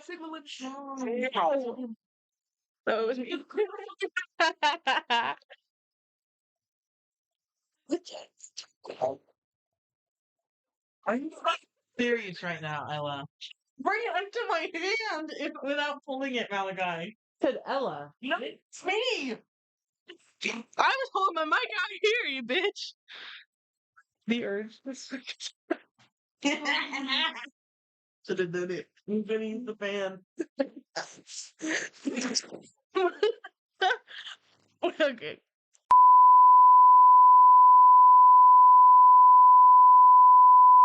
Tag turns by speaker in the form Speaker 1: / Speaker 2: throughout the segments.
Speaker 1: That was me.
Speaker 2: Are you serious right now, Ella? Bring it up to my hand without pulling it, Malachi.
Speaker 1: Said Ella.
Speaker 2: No, it's me.
Speaker 1: I was holding my mic out here, you bitch. The urge.
Speaker 2: Should have done it. I'm gonna use the fan.
Speaker 1: Okay.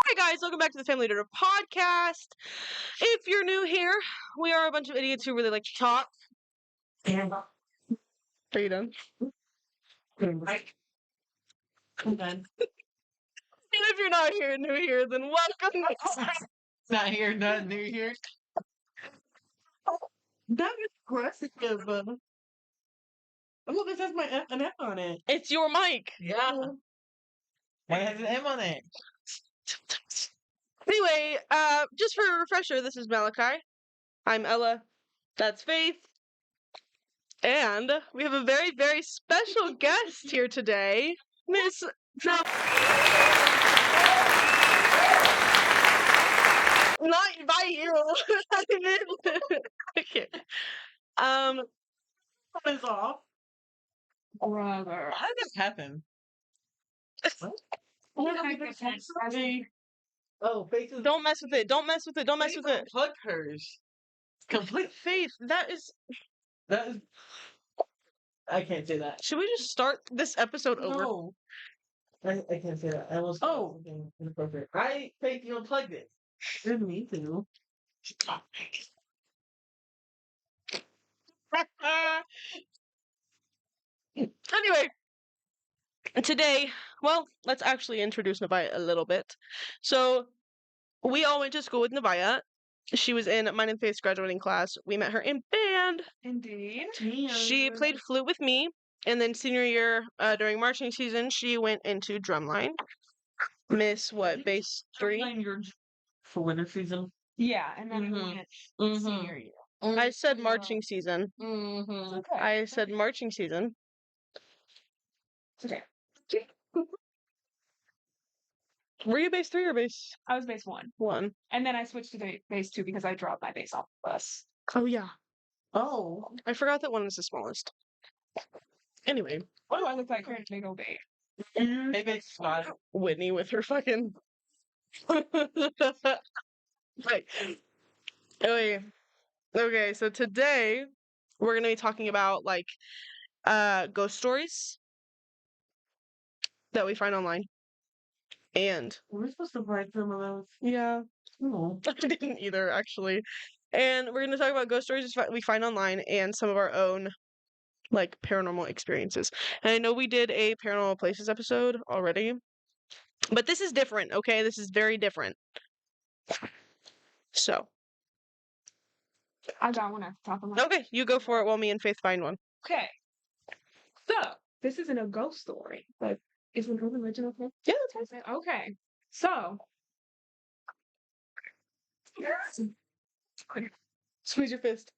Speaker 1: Hi guys, welcome back to the Family Dinner Podcast. If you're new here, we are a bunch of idiots who really like to talk. Are you done?
Speaker 2: I'm done.
Speaker 1: And if you're not new here, then welcome.
Speaker 2: Not here, not new here. That is aggressive. Oh, this has an F on it.
Speaker 1: It's your mic.
Speaker 2: Yeah. Why has an M on it?
Speaker 1: Anyway, just for a refresher, this is Malachi. I'm Ella. That's Faith. And we have a very, very special guest here today, Miss. Not by you. Okay.
Speaker 2: What is off?
Speaker 1: Brother.
Speaker 2: How did this happen? Oh, faces.
Speaker 1: Don't mess with it. Don't mess with it. Don't mess with it.
Speaker 2: Plug hers. Complete.
Speaker 1: Faith, that is.
Speaker 2: That is. I can't say that.
Speaker 1: Should we just start this episode over?
Speaker 2: No. I can't say that. I almost said something inappropriate. Faith, you unplugged it. Didn't mean to.
Speaker 1: Anyway, today, well, let's actually introduce Navaya a little bit. So, we all went to school with Navaya. She was in mine and Faith's graduating class. We met her in band.
Speaker 3: Indeed.
Speaker 1: She played flute with me. And then senior year, during marching season, she went into drumline. Miss what? Bass 3?
Speaker 2: For winter season.
Speaker 3: Yeah, and then I went senior year.
Speaker 1: I said marching season.
Speaker 3: Okay.
Speaker 1: I said marching season.
Speaker 3: Okay.
Speaker 1: Were you bass 3 or bass
Speaker 3: I was base 1.
Speaker 1: 1?
Speaker 3: And then I switched to base 2 because I dropped my bass off the bus.
Speaker 1: Oh, yeah.
Speaker 2: Oh.
Speaker 1: I forgot that 1 is the smallest. Anyway.
Speaker 3: What do I look like currently? Big old babe?
Speaker 2: Maybe it's 5.
Speaker 1: Whitney with her fucking. Right. Okay, so today we're gonna be talking about like ghost stories that we find online. And
Speaker 2: We're supposed to write some of those.
Speaker 1: yeah.
Speaker 2: Oh.
Speaker 1: I didn't either, actually. And we're gonna talk about ghost stories we find online and some of our own like paranormal experiences. And I know we did a paranormal places episode already. But this is different, okay? This is very different. So.
Speaker 3: I got one at the top of my
Speaker 1: Okay, you go for it while me and Faith find one.
Speaker 3: Okay. So, this isn't a ghost story, but is it an original thing?
Speaker 1: Yeah, that's
Speaker 3: fine. Okay. So.
Speaker 1: Squeeze your fist.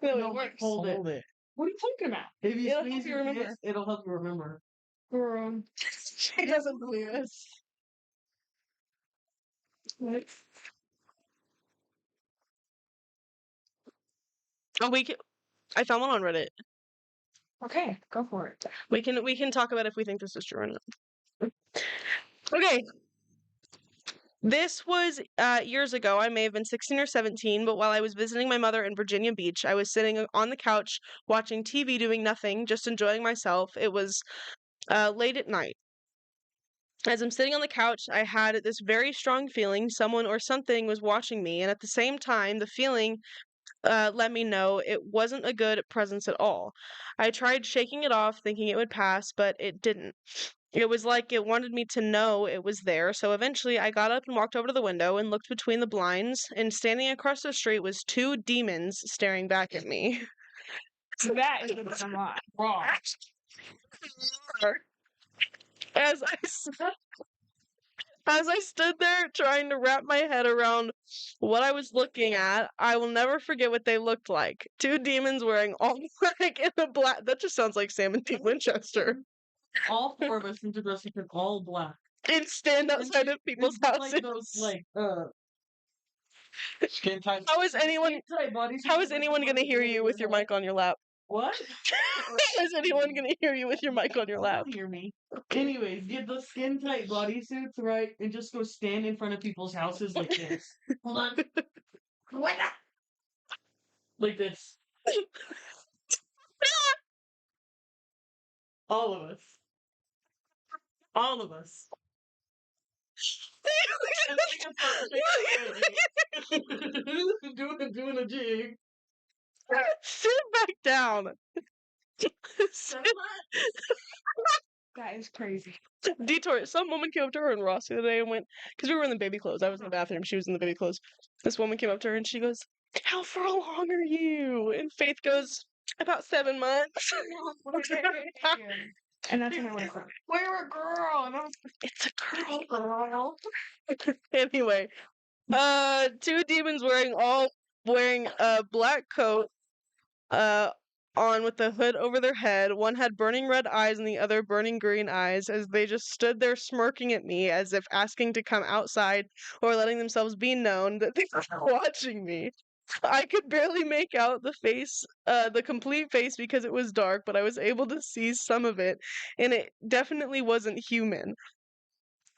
Speaker 1: No,
Speaker 2: No,
Speaker 1: it works.
Speaker 2: hold it.
Speaker 3: What are you talking about?
Speaker 2: If you
Speaker 1: It'll
Speaker 2: squeeze
Speaker 1: help you
Speaker 2: your
Speaker 1: remember.
Speaker 2: fist, it'll help you remember.
Speaker 3: Girl.
Speaker 1: She doesn't believe us.
Speaker 3: What?
Speaker 1: Oh, I found one on Reddit.
Speaker 3: Okay, go for it.
Speaker 1: We can talk about if we think this is true or not. Okay. This was years ago. I may have been 16 or 17, but while I was visiting my mother in Virginia Beach, I was sitting on the couch watching TV doing nothing, just enjoying myself. It was late at night. As I'm sitting on the couch, I had this very strong feeling someone or something was watching me, and at the same time, the feeling let me know it wasn't a good presence at all. I tried shaking it off, thinking it would pass, but it didn't. It was like it wanted me to know it was there, so eventually I got up and walked over to the window and looked between the blinds, and standing across the street was 2 demons staring back at me.
Speaker 3: That is a lot. Wrong.
Speaker 1: As I As I stood there trying to wrap my head around what I was looking at, I will never forget what they looked like. Two demons wearing all black and a black. That just sounds like Sam and Pete Winchester.
Speaker 2: All four of us need to dress up in all black.
Speaker 1: And stand outside of people's houses.
Speaker 2: Like those, skin tight.
Speaker 1: How is anyone
Speaker 2: Bodysuits
Speaker 1: gonna hear you with your mic on your lap?
Speaker 2: What?
Speaker 1: How is anyone gonna hear you with your mic on your lap?
Speaker 2: Hear me. Anyways, get the skin tight bodysuits, right? And just go stand in front of people's houses like this. Hold on. Like this. All of us. All of us. doing a jig.
Speaker 1: Sit back down.
Speaker 3: That is crazy.
Speaker 1: Detour. Some woman came up to her and Ross the other day and went, because we were in the baby clothes. I was in the bathroom. She was in the baby clothes. This woman came up to her and she goes, "How far along are you?" And Faith goes, "About 7 months."
Speaker 3: And that's when I went from.
Speaker 2: We're a girl. And I was
Speaker 1: It's a girl. Anyway, two demons wearing a black coat, on with the hood over their head. One had burning red eyes and the other burning green eyes, as they just stood there smirking at me as if asking to come outside or letting themselves be known that they were watching me. I could barely make out the face, the complete face because it was dark, but I was able to see some of it, and it definitely wasn't human.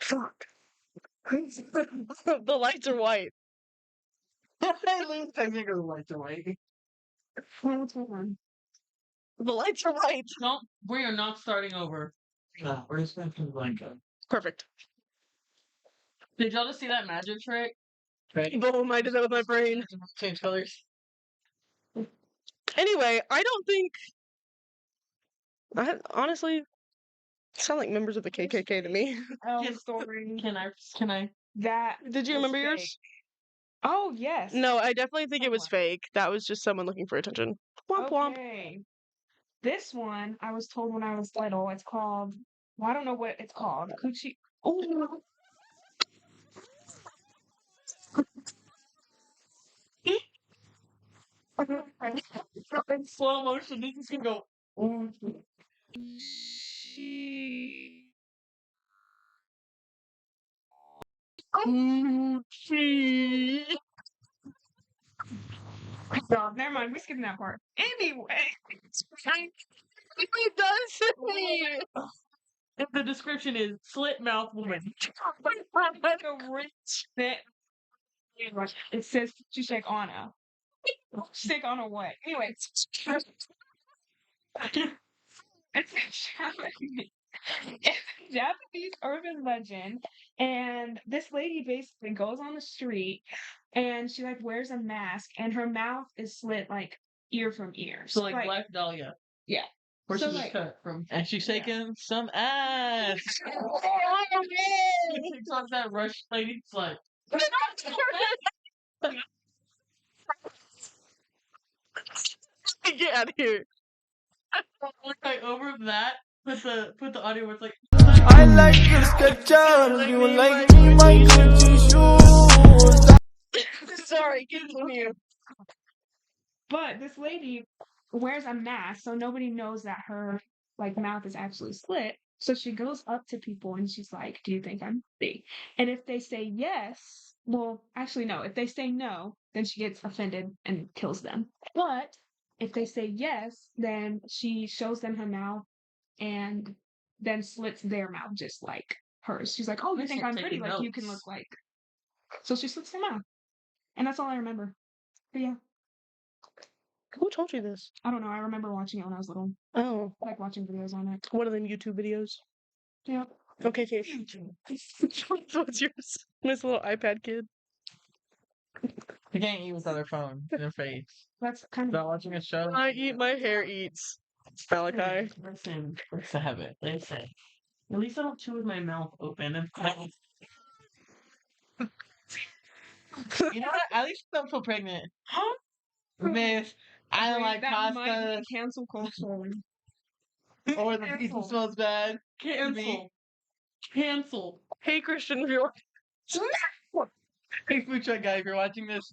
Speaker 1: Fuck. The lights are white.
Speaker 2: I lose technical lights away.
Speaker 3: What's going on?
Speaker 1: The lights are white.
Speaker 2: No, we are not starting over. No, we're just gonna do blanket.
Speaker 1: Perfect.
Speaker 2: Did y'all just see that magic trick? Right.
Speaker 1: Boom, I did that with my brain.
Speaker 2: Change colors.
Speaker 1: Anyway, I don't think I honestly sound like members of the KKK to me.
Speaker 3: Story.
Speaker 2: Can I?
Speaker 3: That
Speaker 1: Did you
Speaker 3: was
Speaker 1: remember
Speaker 3: fake.
Speaker 1: yours?
Speaker 3: Oh yes.
Speaker 1: No, I definitely think it was
Speaker 3: Somewhat.
Speaker 1: fake. That was just someone looking for attention. Womp womp.
Speaker 3: Okay. This one I was told when I was little. It's called. Well, I don't know what it's called. Coochie. Oh.
Speaker 2: In slow motion, this is gonna go.
Speaker 3: No, never mind. We skipping that part. Anyway.
Speaker 1: It does me.
Speaker 2: If the description is slit mouth woman.
Speaker 3: Like a rich that it says to shake Anna. Shake Anna what? Anyway, it's a Japanese urban legend, and this lady basically goes on the street and she like wears a mask and her mouth is slit like ear from ear.
Speaker 2: So like Black Dahlia.
Speaker 3: Yeah.
Speaker 2: Where
Speaker 3: So,
Speaker 2: she was
Speaker 3: like-
Speaker 2: cut from. And she's shaking some ass. TikTok that Rush lady's like.
Speaker 1: Get out of here.
Speaker 2: Like over that, put the audio where it's like.
Speaker 4: I like your Skechers, you like my Gucci shoes.
Speaker 1: Sorry, continue.
Speaker 3: But this lady wears a mask, so nobody knows that her like mouth is actually slit. So she goes up to people and she's like, "Do you think I'm pretty?" And if they say yes, well, actually no. If they say no, then she gets offended and kills them. But if they say yes, then she shows them her mouth and then slits their mouth just like hers. She's like, "Oh, you
Speaker 2: I
Speaker 3: think
Speaker 2: start
Speaker 3: I'm pretty?
Speaker 2: taking
Speaker 3: Like you can
Speaker 2: notes.
Speaker 3: look like." So she slits their mouth, and that's all I remember. But yeah.
Speaker 1: Who told you this?
Speaker 3: I don't know. I remember watching it when I was little.
Speaker 1: Oh,
Speaker 3: Like watching videos on it.
Speaker 1: one of them YouTube videos.
Speaker 3: Yeah.
Speaker 1: Okay, Kate. What's yours? This little iPad kid.
Speaker 2: You can't eat with other phone in their face.
Speaker 3: That's kind of.
Speaker 2: Not watching a show.
Speaker 1: I eat, my hair eats. Malachi.
Speaker 2: Listen, let's have it. Listen. At least I don't chew with my mouth open and you know what? At least I don't feel pregnant.
Speaker 3: Huh?
Speaker 2: Miss, I don't like
Speaker 3: that might
Speaker 2: pasta.
Speaker 3: be cancel culture.
Speaker 2: Or the pizza
Speaker 3: Cancel.
Speaker 2: smells bad.
Speaker 3: Cancel.
Speaker 2: Cancel.
Speaker 1: Hey, Christian, if you're watching.
Speaker 2: Hey, food truck guy, if you're watching this,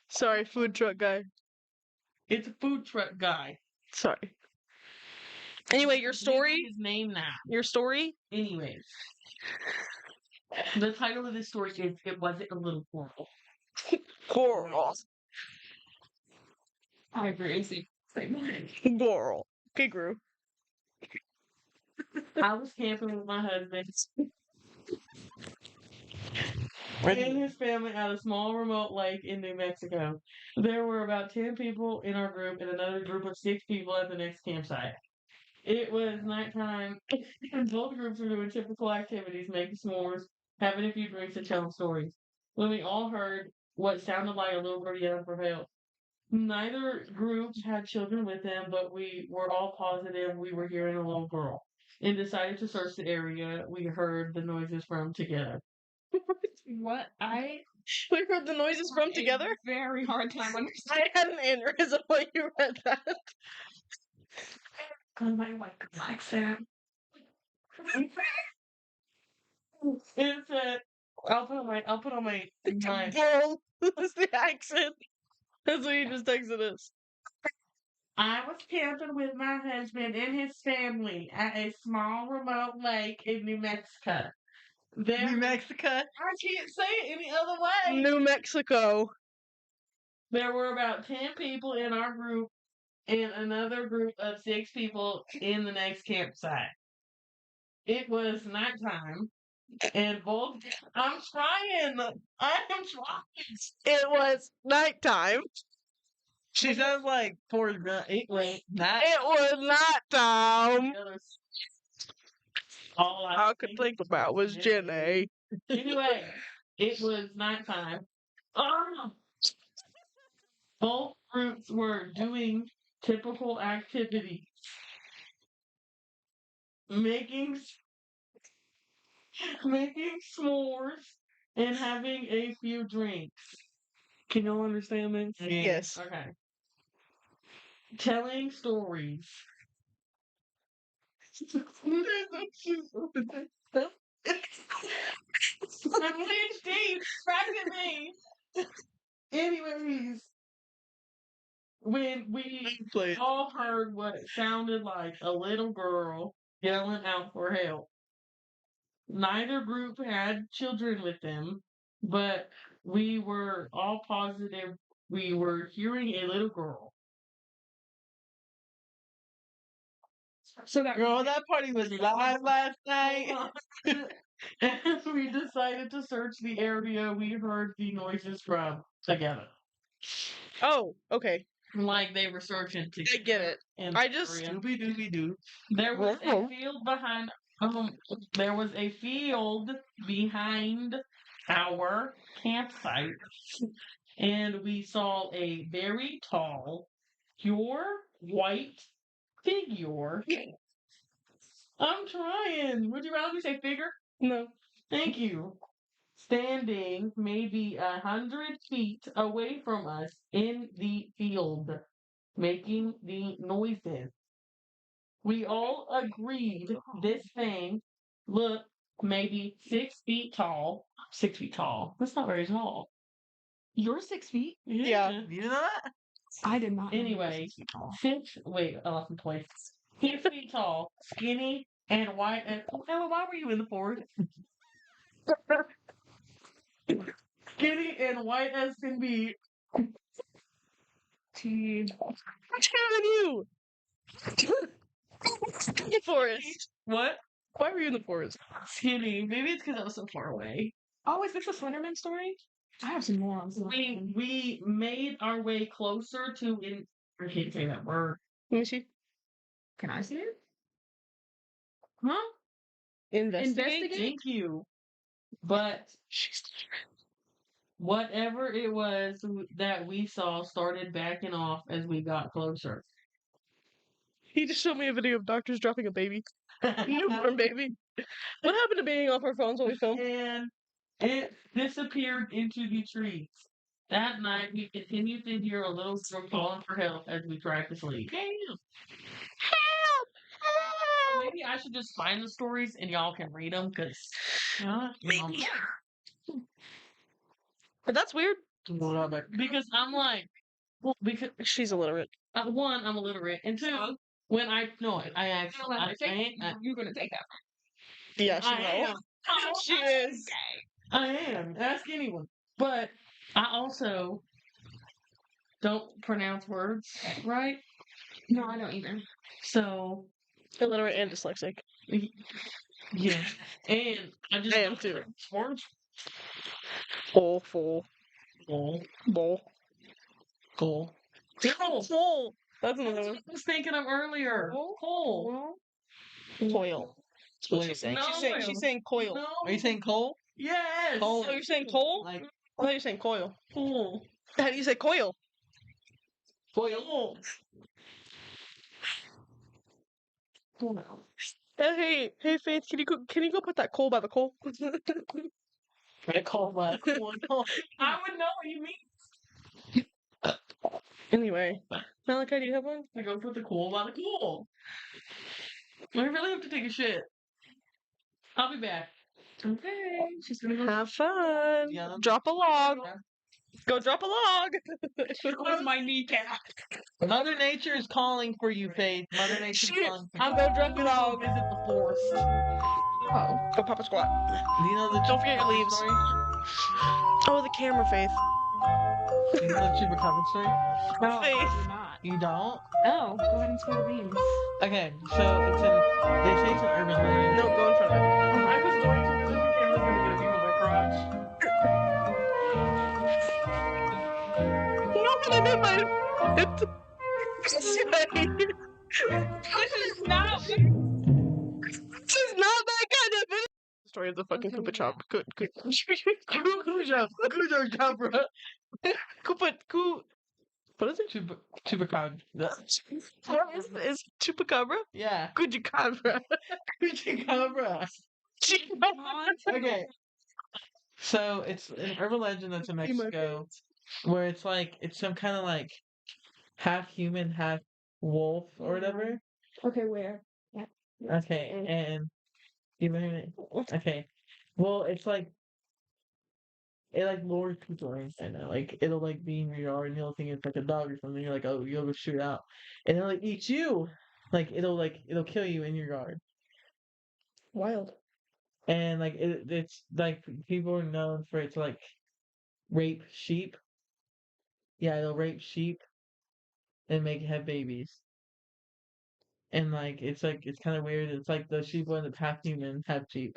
Speaker 1: Sorry, food truck guy.
Speaker 2: it's a food truck guy.
Speaker 1: Sorry. Anyway, your
Speaker 2: Using
Speaker 1: story.
Speaker 2: his name now.
Speaker 1: Your story.
Speaker 2: Anyways, the title of this story is "It Wasn't a Little Girl."
Speaker 1: Girl.
Speaker 3: I agree. It's the same one.
Speaker 1: Girl. Okay, Gru.
Speaker 2: I was camping with my husband and his family at a small remote lake in New Mexico. There were about 10 people in our group and another group of 6 people at the next campsite. It was nighttime, and both groups were doing typical activities, making s'mores, having a few drinks, and telling stories. When we all heard what sounded like a little girl yelling for help. Neither group had children with them, but we were all positive we were hearing a little girl and decided to search the area we heard the noises from together.
Speaker 3: What?
Speaker 1: We heard the noises from
Speaker 3: a
Speaker 1: together.
Speaker 3: Very hard time understanding.
Speaker 1: I had an aneurysm when you read that.
Speaker 3: Because my wife likes that.
Speaker 2: It said, I'll put on my
Speaker 1: Girl. That's the accent. That's what you just texted us.
Speaker 2: I was camping with my husband and his family at a small remote lake in New Mexico. New Mexico? I can't say it any other way.
Speaker 1: New Mexico.
Speaker 2: There were about 10 people in our group and another group of 6 people in the next campsite. It was nighttime, and both. I'm trying. I am trying.
Speaker 1: It was nighttime.
Speaker 2: She sounds like Forrest Gump. It was not.
Speaker 1: It was nighttime.
Speaker 2: All
Speaker 1: I could think about was Jenny.
Speaker 2: Anyway, it was nighttime. Both groups were doing typical activities, making s'mores and having a few drinks. Can y'all understand this?
Speaker 1: Yes.
Speaker 2: Okay. Telling stories. Steve, back at me. Anyways, when we all heard what sounded like a little girl yelling out for help. Neither group had children with them, but we were all positive we were hearing a little girl.
Speaker 3: So that
Speaker 2: Girl, that party was live last night. And we decided to search the area we heard the noises from together.
Speaker 1: Oh, okay.
Speaker 2: Like they were searching together.
Speaker 1: I get it.
Speaker 2: in
Speaker 1: I
Speaker 2: the
Speaker 1: just-
Speaker 2: area. Doobie-doobie-doo. There was a field behind. There was a field behind our campsite, and we saw a very tall, pure white figure. I'm trying. Would you rather me say figure?
Speaker 1: No.
Speaker 2: Thank you. Standing maybe 100 feet away from us in the field, making the noises. We all agreed this thing looked maybe 6 feet tall. 6 feet tall. That's not very tall.
Speaker 3: you're 6 feet.
Speaker 1: Yeah.
Speaker 2: You know that?
Speaker 3: I did not. know you were
Speaker 2: Anyway,
Speaker 3: 6 feet tall.
Speaker 2: wait, I lost my place. 6 feet tall, skinny, and white. And Ella, why were you in the forest? Skinny and white as can be.
Speaker 3: Gee.
Speaker 1: What's happening to you? The forest.
Speaker 2: What?
Speaker 1: Why were you in the forest?
Speaker 2: Skinny. Maybe it's because I was so far away.
Speaker 3: Oh, is this a Slenderman story? I have some more on Slenderman.
Speaker 2: We made our way closer to I can't say that word.
Speaker 1: Let me see.
Speaker 3: Can I see it?
Speaker 2: Huh?
Speaker 1: Investigate.
Speaker 2: Thank you. But whatever it was that we saw started backing off as we got closer.
Speaker 1: He just showed me a video of doctors dropping a baby. Newborn baby. What happened to being off our phones when we filmed?
Speaker 2: And it disappeared into the trees. That night, we continued to hear a little girl calling for help as we tried to sleep.
Speaker 1: Help!
Speaker 2: maybe I should just find the stories and y'all can read them because
Speaker 1: Maybe. But that's weird.
Speaker 2: because I'm like, well, because
Speaker 1: She's illiterate.
Speaker 2: one, I'm illiterate, and two, when I no, I actually,
Speaker 3: You're gonna take that.
Speaker 1: Yeah, she
Speaker 2: I am.
Speaker 1: will. She is.
Speaker 2: I am. Ask anyone. But I also don't pronounce words right.
Speaker 3: No, I don't either.
Speaker 2: So
Speaker 1: Illiterate and dyslexic.
Speaker 2: yeah, and I just
Speaker 1: I am too.
Speaker 2: words.
Speaker 1: Bowl, full,
Speaker 2: Goal.
Speaker 1: bowl.
Speaker 2: Goal.
Speaker 1: Full. That's
Speaker 2: That's
Speaker 1: another
Speaker 2: what
Speaker 1: one.
Speaker 2: I was thinking of earlier. Coal.
Speaker 1: Coil. That's what she's saying.
Speaker 2: No.
Speaker 1: She's saying coil.
Speaker 2: No.
Speaker 5: Are you saying coal?
Speaker 2: Yes.
Speaker 5: Coal.
Speaker 1: Oh, you're saying coal?
Speaker 5: Like
Speaker 1: I thought you were saying coil.
Speaker 2: Cool.
Speaker 1: How do you say coil?
Speaker 2: Coil.
Speaker 1: Hey, Faith, can you go put that coal by the coal?
Speaker 2: I call that cool. I would know what you mean.
Speaker 1: Anyway, Malachi, do you have one?
Speaker 2: I go put the cool by the cool. I really have to take a shit. I'll be back.
Speaker 3: Okay, she's gonna go.
Speaker 1: Have fun.
Speaker 5: Yeah.
Speaker 1: Drop a log. Go drop a log.
Speaker 3: Where's my kneecap?
Speaker 5: Mother Nature is calling for you, Faith. Mother Nature is
Speaker 1: Shit.
Speaker 5: calling for
Speaker 1: I'm
Speaker 5: you.
Speaker 1: gonna drop a log.
Speaker 2: Visit the forest.
Speaker 3: Oh,
Speaker 1: Go pop a squat.
Speaker 5: Do you know the
Speaker 1: Don't forget your
Speaker 5: Chupacabra
Speaker 1: leaves.
Speaker 5: story?
Speaker 1: Oh, the camera, Faith.
Speaker 5: Do you know the Chupacabra story?
Speaker 3: no,
Speaker 1: Faith.
Speaker 3: you're not.
Speaker 5: You don't?
Speaker 3: Oh, go ahead and spill the beans.
Speaker 5: Okay, so it's an they say it's an urban legend.
Speaker 1: No, go in front of it.
Speaker 2: I was going to, but then the camera's gonna get a view of my crotch.
Speaker 1: You know what I meant by it?
Speaker 3: This is not.
Speaker 1: This is not that kind of video. Story of the fucking Koopa Chop. Good.
Speaker 5: Chupacabra.
Speaker 1: What is it?
Speaker 5: Chupacabra.
Speaker 1: What is Chupacabra?
Speaker 5: Yeah.
Speaker 1: Chupacabra.
Speaker 5: Chupacabra. Okay. So it's an urban legend that's in
Speaker 1: Be my
Speaker 5: Mexico where it's like it's some kind of like half human, half wolf or whatever.
Speaker 3: Okay, where? Yeah.
Speaker 5: Okay, and you hear me? Okay. Well, it's like it like lures people in kind of like it'll like be in your yard and you'll think it's like a dog or something. You're like, oh, you'll go shoot it out, and it'll like eat you. Like it'll kill you in your yard.
Speaker 1: Wild.
Speaker 5: And like it's like people are known for it to like rape sheep. Yeah, it'll rape sheep and have babies. And like it's kind of weird. It's like the sheep end up half human, half sheep.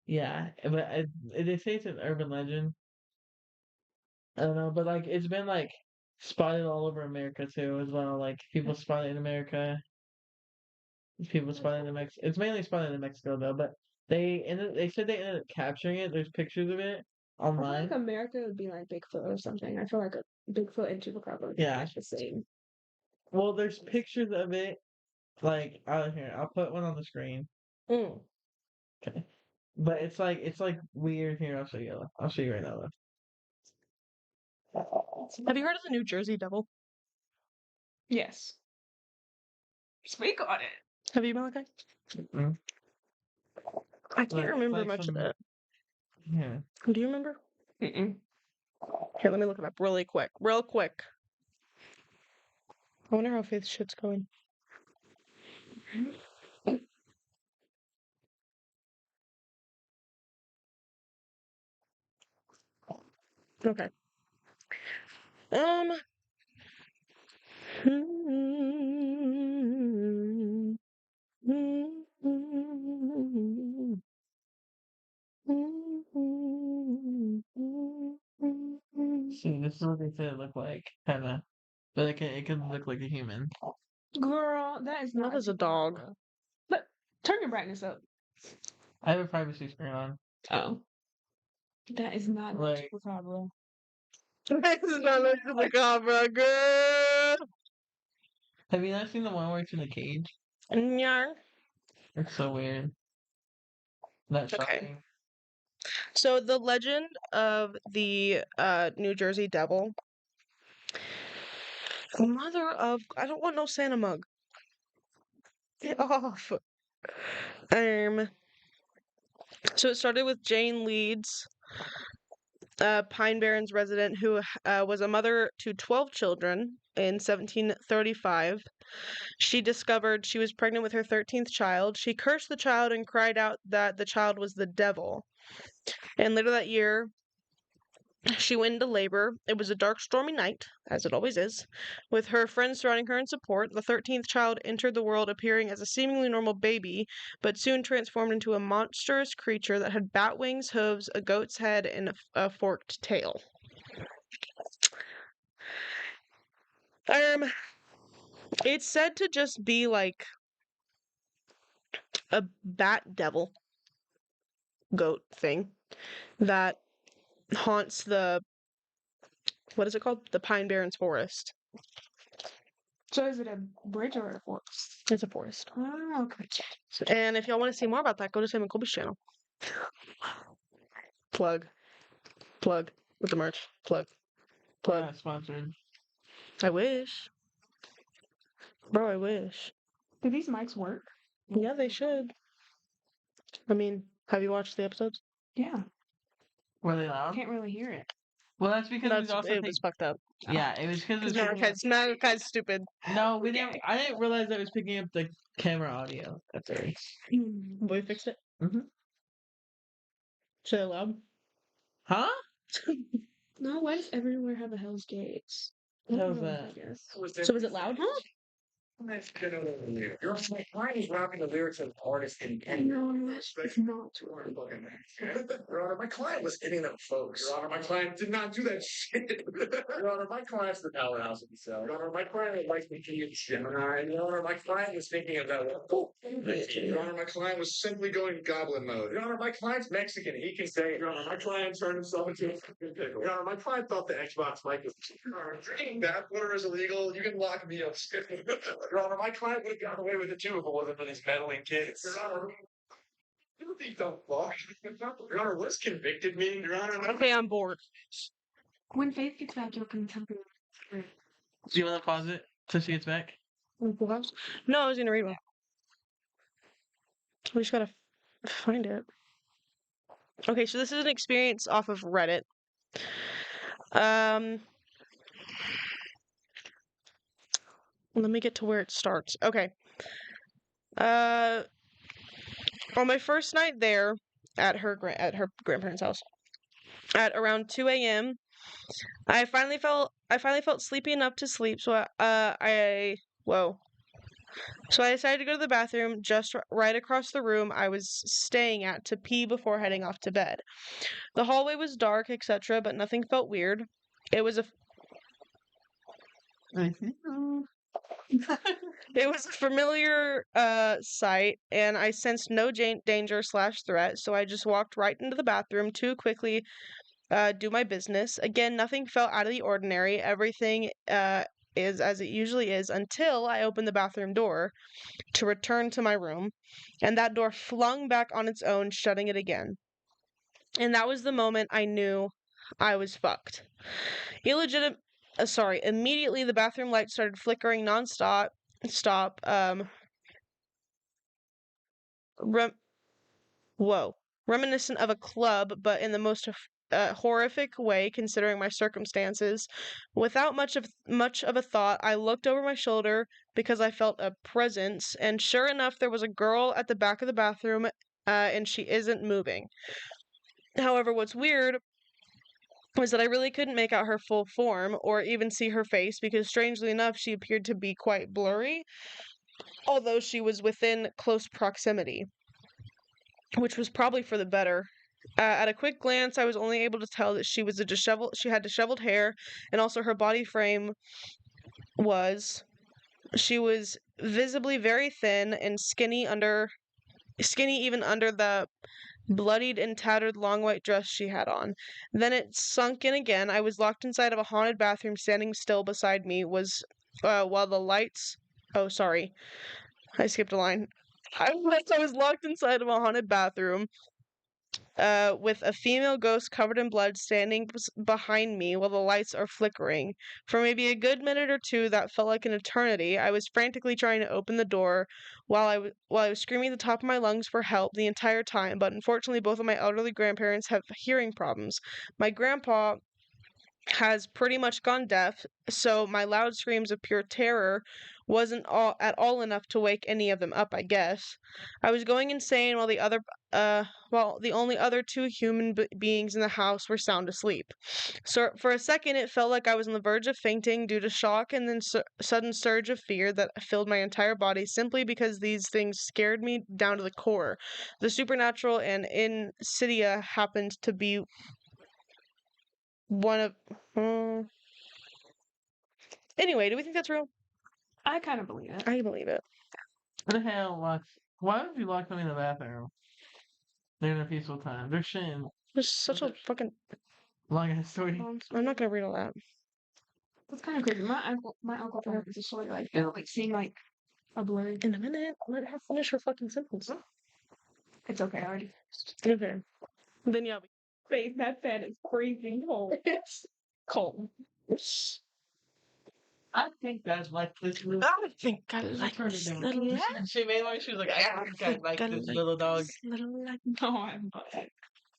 Speaker 5: Yeah, but they say it's an urban legend. I don't know, but like it's been like spotted all over America too as well. Like people spot it in America. People spotted in Mexico. It's mainly spotted in Mexico though, but they said they ended up capturing it. There's pictures of it
Speaker 3: I feel
Speaker 5: online.
Speaker 3: like America would be like Bigfoot or something. I feel like a Bigfoot and Chupacabra would be
Speaker 5: Yeah.
Speaker 3: like the same.
Speaker 5: Well, there's pictures of it. Like out here, I'll put one on the screen.
Speaker 1: Mm.
Speaker 5: Okay, but it's like weird. Here, I'll show you. I'll show you right now.
Speaker 1: Have you heard of the New Jersey Devil?
Speaker 3: Yes. Speak on it.
Speaker 1: Have you, Malachi?
Speaker 5: Mm.
Speaker 1: I can't
Speaker 5: Like,
Speaker 1: remember
Speaker 5: like
Speaker 1: much
Speaker 5: some-
Speaker 1: of it.
Speaker 5: Yeah.
Speaker 1: Do you remember?
Speaker 3: Mm-mm.
Speaker 1: Here, let me look it up really quick. Real quick. I wonder how Faith's shit's going. Okay.
Speaker 5: See, this is what they said it looked like, kinda. But it can look like a human.
Speaker 3: Girl, that is not
Speaker 1: That is a dog.
Speaker 3: Chupacabra. But turn your brightness up.
Speaker 5: I have a privacy screen on.
Speaker 3: Oh. That is not
Speaker 5: Like-
Speaker 3: Chupacabra.
Speaker 1: This is not a Chupacabra, girl.
Speaker 5: Have you not seen the one where it's in a cage?
Speaker 1: Nyar.
Speaker 5: It's so weird. That's
Speaker 1: Okay.
Speaker 5: shocking.
Speaker 1: So the legend of the New Jersey Devil. Mother of I don't want no Santa mug. Get off. Um, so it started with Jane Leeds, Pine Barrens resident who was a mother to 12 children in 1735. She discovered she was pregnant with her 13th child. She cursed the child and cried out that the child was the devil. And later that year, she went into labor. It was a dark, stormy night, as it always is. With her friends surrounding her in support, the 13th child entered the world appearing as a seemingly normal baby, but soon transformed into a monstrous creature that had bat wings, hooves, a goat's head, and a forked tail. It's said to just be like a bat devil goat thing that haunts the, what is it called? The Pine Barrens Forest.
Speaker 3: So is it a bridge or a forest?
Speaker 1: It's a forest.
Speaker 3: Oh, okay.
Speaker 1: And if y'all want to see more about that, go to Sam and Colby's channel. Plug. Plug. With the merch. Plug. Plug.
Speaker 5: Not sponsored.
Speaker 1: I wish. Bro, I wish.
Speaker 3: Do these mics work?
Speaker 1: Yeah, they should. I mean, have you watched the episodes?
Speaker 3: Yeah.
Speaker 5: Were they loud?
Speaker 3: Can't really hear it.
Speaker 5: Well, that's because we also
Speaker 1: It was fucked up.
Speaker 5: Yeah, it was because
Speaker 1: Because Malachi's stupid.
Speaker 5: No, we didn't. I didn't realize that it was picking up the camera audio. That's it.
Speaker 1: We fixed it?
Speaker 5: Mhm.
Speaker 1: Should I loud?
Speaker 5: Huh?
Speaker 3: No, why does everywhere have a Hell's Gates?
Speaker 5: How's
Speaker 3: I
Speaker 5: that?
Speaker 3: guess.
Speaker 1: So is it loud? Huh?
Speaker 6: Your client is rapping the lyrics of artists in
Speaker 3: No, it's not.
Speaker 6: Your Honor, my client was hitting them folks. Your Honor, my client did not do that shit. Your Honor, my client's the powerhouse of the cell. Your Honor, my client likes me to use Gemini. Your Honor, my client was thinking of that. Your Honor, my client was simply going goblin mode. Your Honor, my client's Mexican. He can say, Your Honor, my client turned himself into a fucking pickle. Your Honor, my client thought the Xbox mic was. Your Honor, drinking bathwater is illegal. You can lock me up. Your Honor, my client would have gotten away with it too if it wasn't for these meddling kids. Your Honor, you think don't fuck. Your Honor, what's convicted mean? Your Honor,
Speaker 1: Okay, I'm bored.
Speaker 3: When Faith gets back, you'll contemporary.
Speaker 5: Do you want to pause it till she gets back?
Speaker 1: No, I was gonna read one. We just gotta find it. Okay, so this is an experience off of Reddit. Let me get to where it starts. Okay. On my first night there at her grandparents' house, at around 2 a.m., I finally felt sleepy enough to sleep. So So I decided to go to the bathroom just right across the room I was staying at to pee before heading off to bed. The hallway was dark, etc., but nothing felt weird. It was a It was a familiar sight, and I sensed no danger / threat, so I just walked right into the bathroom to quickly do my business. Again, nothing felt out of the ordinary. Everything is as it usually is until I opened the bathroom door to return to my room, and that door flung back on its own, shutting it again. And that was the moment I knew I was fucked. Immediately the bathroom light started flickering nonstop. Reminiscent of a club, but in the most horrific way considering my circumstances. Without much of a thought, I looked over my shoulder because I felt a presence, and sure enough, there was a girl at the back of the bathroom, and she isn't moving. However, what's weird was that I really couldn't make out her full form or even see her face because, strangely enough, she appeared to be quite blurry, although she was within close proximity, which was probably for the better. At a quick glance, I was only able to tell that she had disheveled hair, and also her body frame she was visibly very thin and skinny even under the bloodied and tattered long white dress she had on. Then it sunk in again. I was locked inside of a haunted bathroom. Standing still beside me was, while the lights... Oh, sorry. I skipped a line. I was locked inside of a haunted bathroom, with a female ghost covered in blood standing behind me while the lights are flickering. For maybe a good minute or two that felt like an eternity. I was frantically trying to open the door while I was screaming at the top of my lungs for help the entire time, but unfortunately both of my elderly grandparents have hearing problems. My grandpa has pretty much gone deaf, so my loud screams of pure terror wasn't at all enough to wake any of them up, I guess. I was going insane while the only other two human beings in the house were sound asleep. So for a second it felt like I was on the verge of fainting due to shock and then sudden surge of fear that filled my entire body simply because these things scared me down to the core. The supernatural and insidia happened to be one of anyway, do we think that's real?
Speaker 3: I kind of believe it.
Speaker 1: I believe it.
Speaker 5: What the hell? Why would you lock them in the bathroom? They're in a peaceful time. They're shitting.
Speaker 1: There's such a fucking
Speaker 5: Long ass story.
Speaker 1: I'm not gonna read all that.
Speaker 3: That's kind of crazy. My uncle thought it was a story like seeing like a blurry.
Speaker 1: In a minute, let her finish her fucking sentence.
Speaker 3: It's okay, I already.
Speaker 1: Okay. Then yeah.
Speaker 3: Faith, that fan is freezing cold. It's cold.
Speaker 5: I think I like this little.
Speaker 1: I think I like
Speaker 5: Turn it
Speaker 1: this
Speaker 5: down.
Speaker 1: little
Speaker 5: She made one. She was like, I think I like this little dog.
Speaker 1: little lag.
Speaker 3: No, I'm not.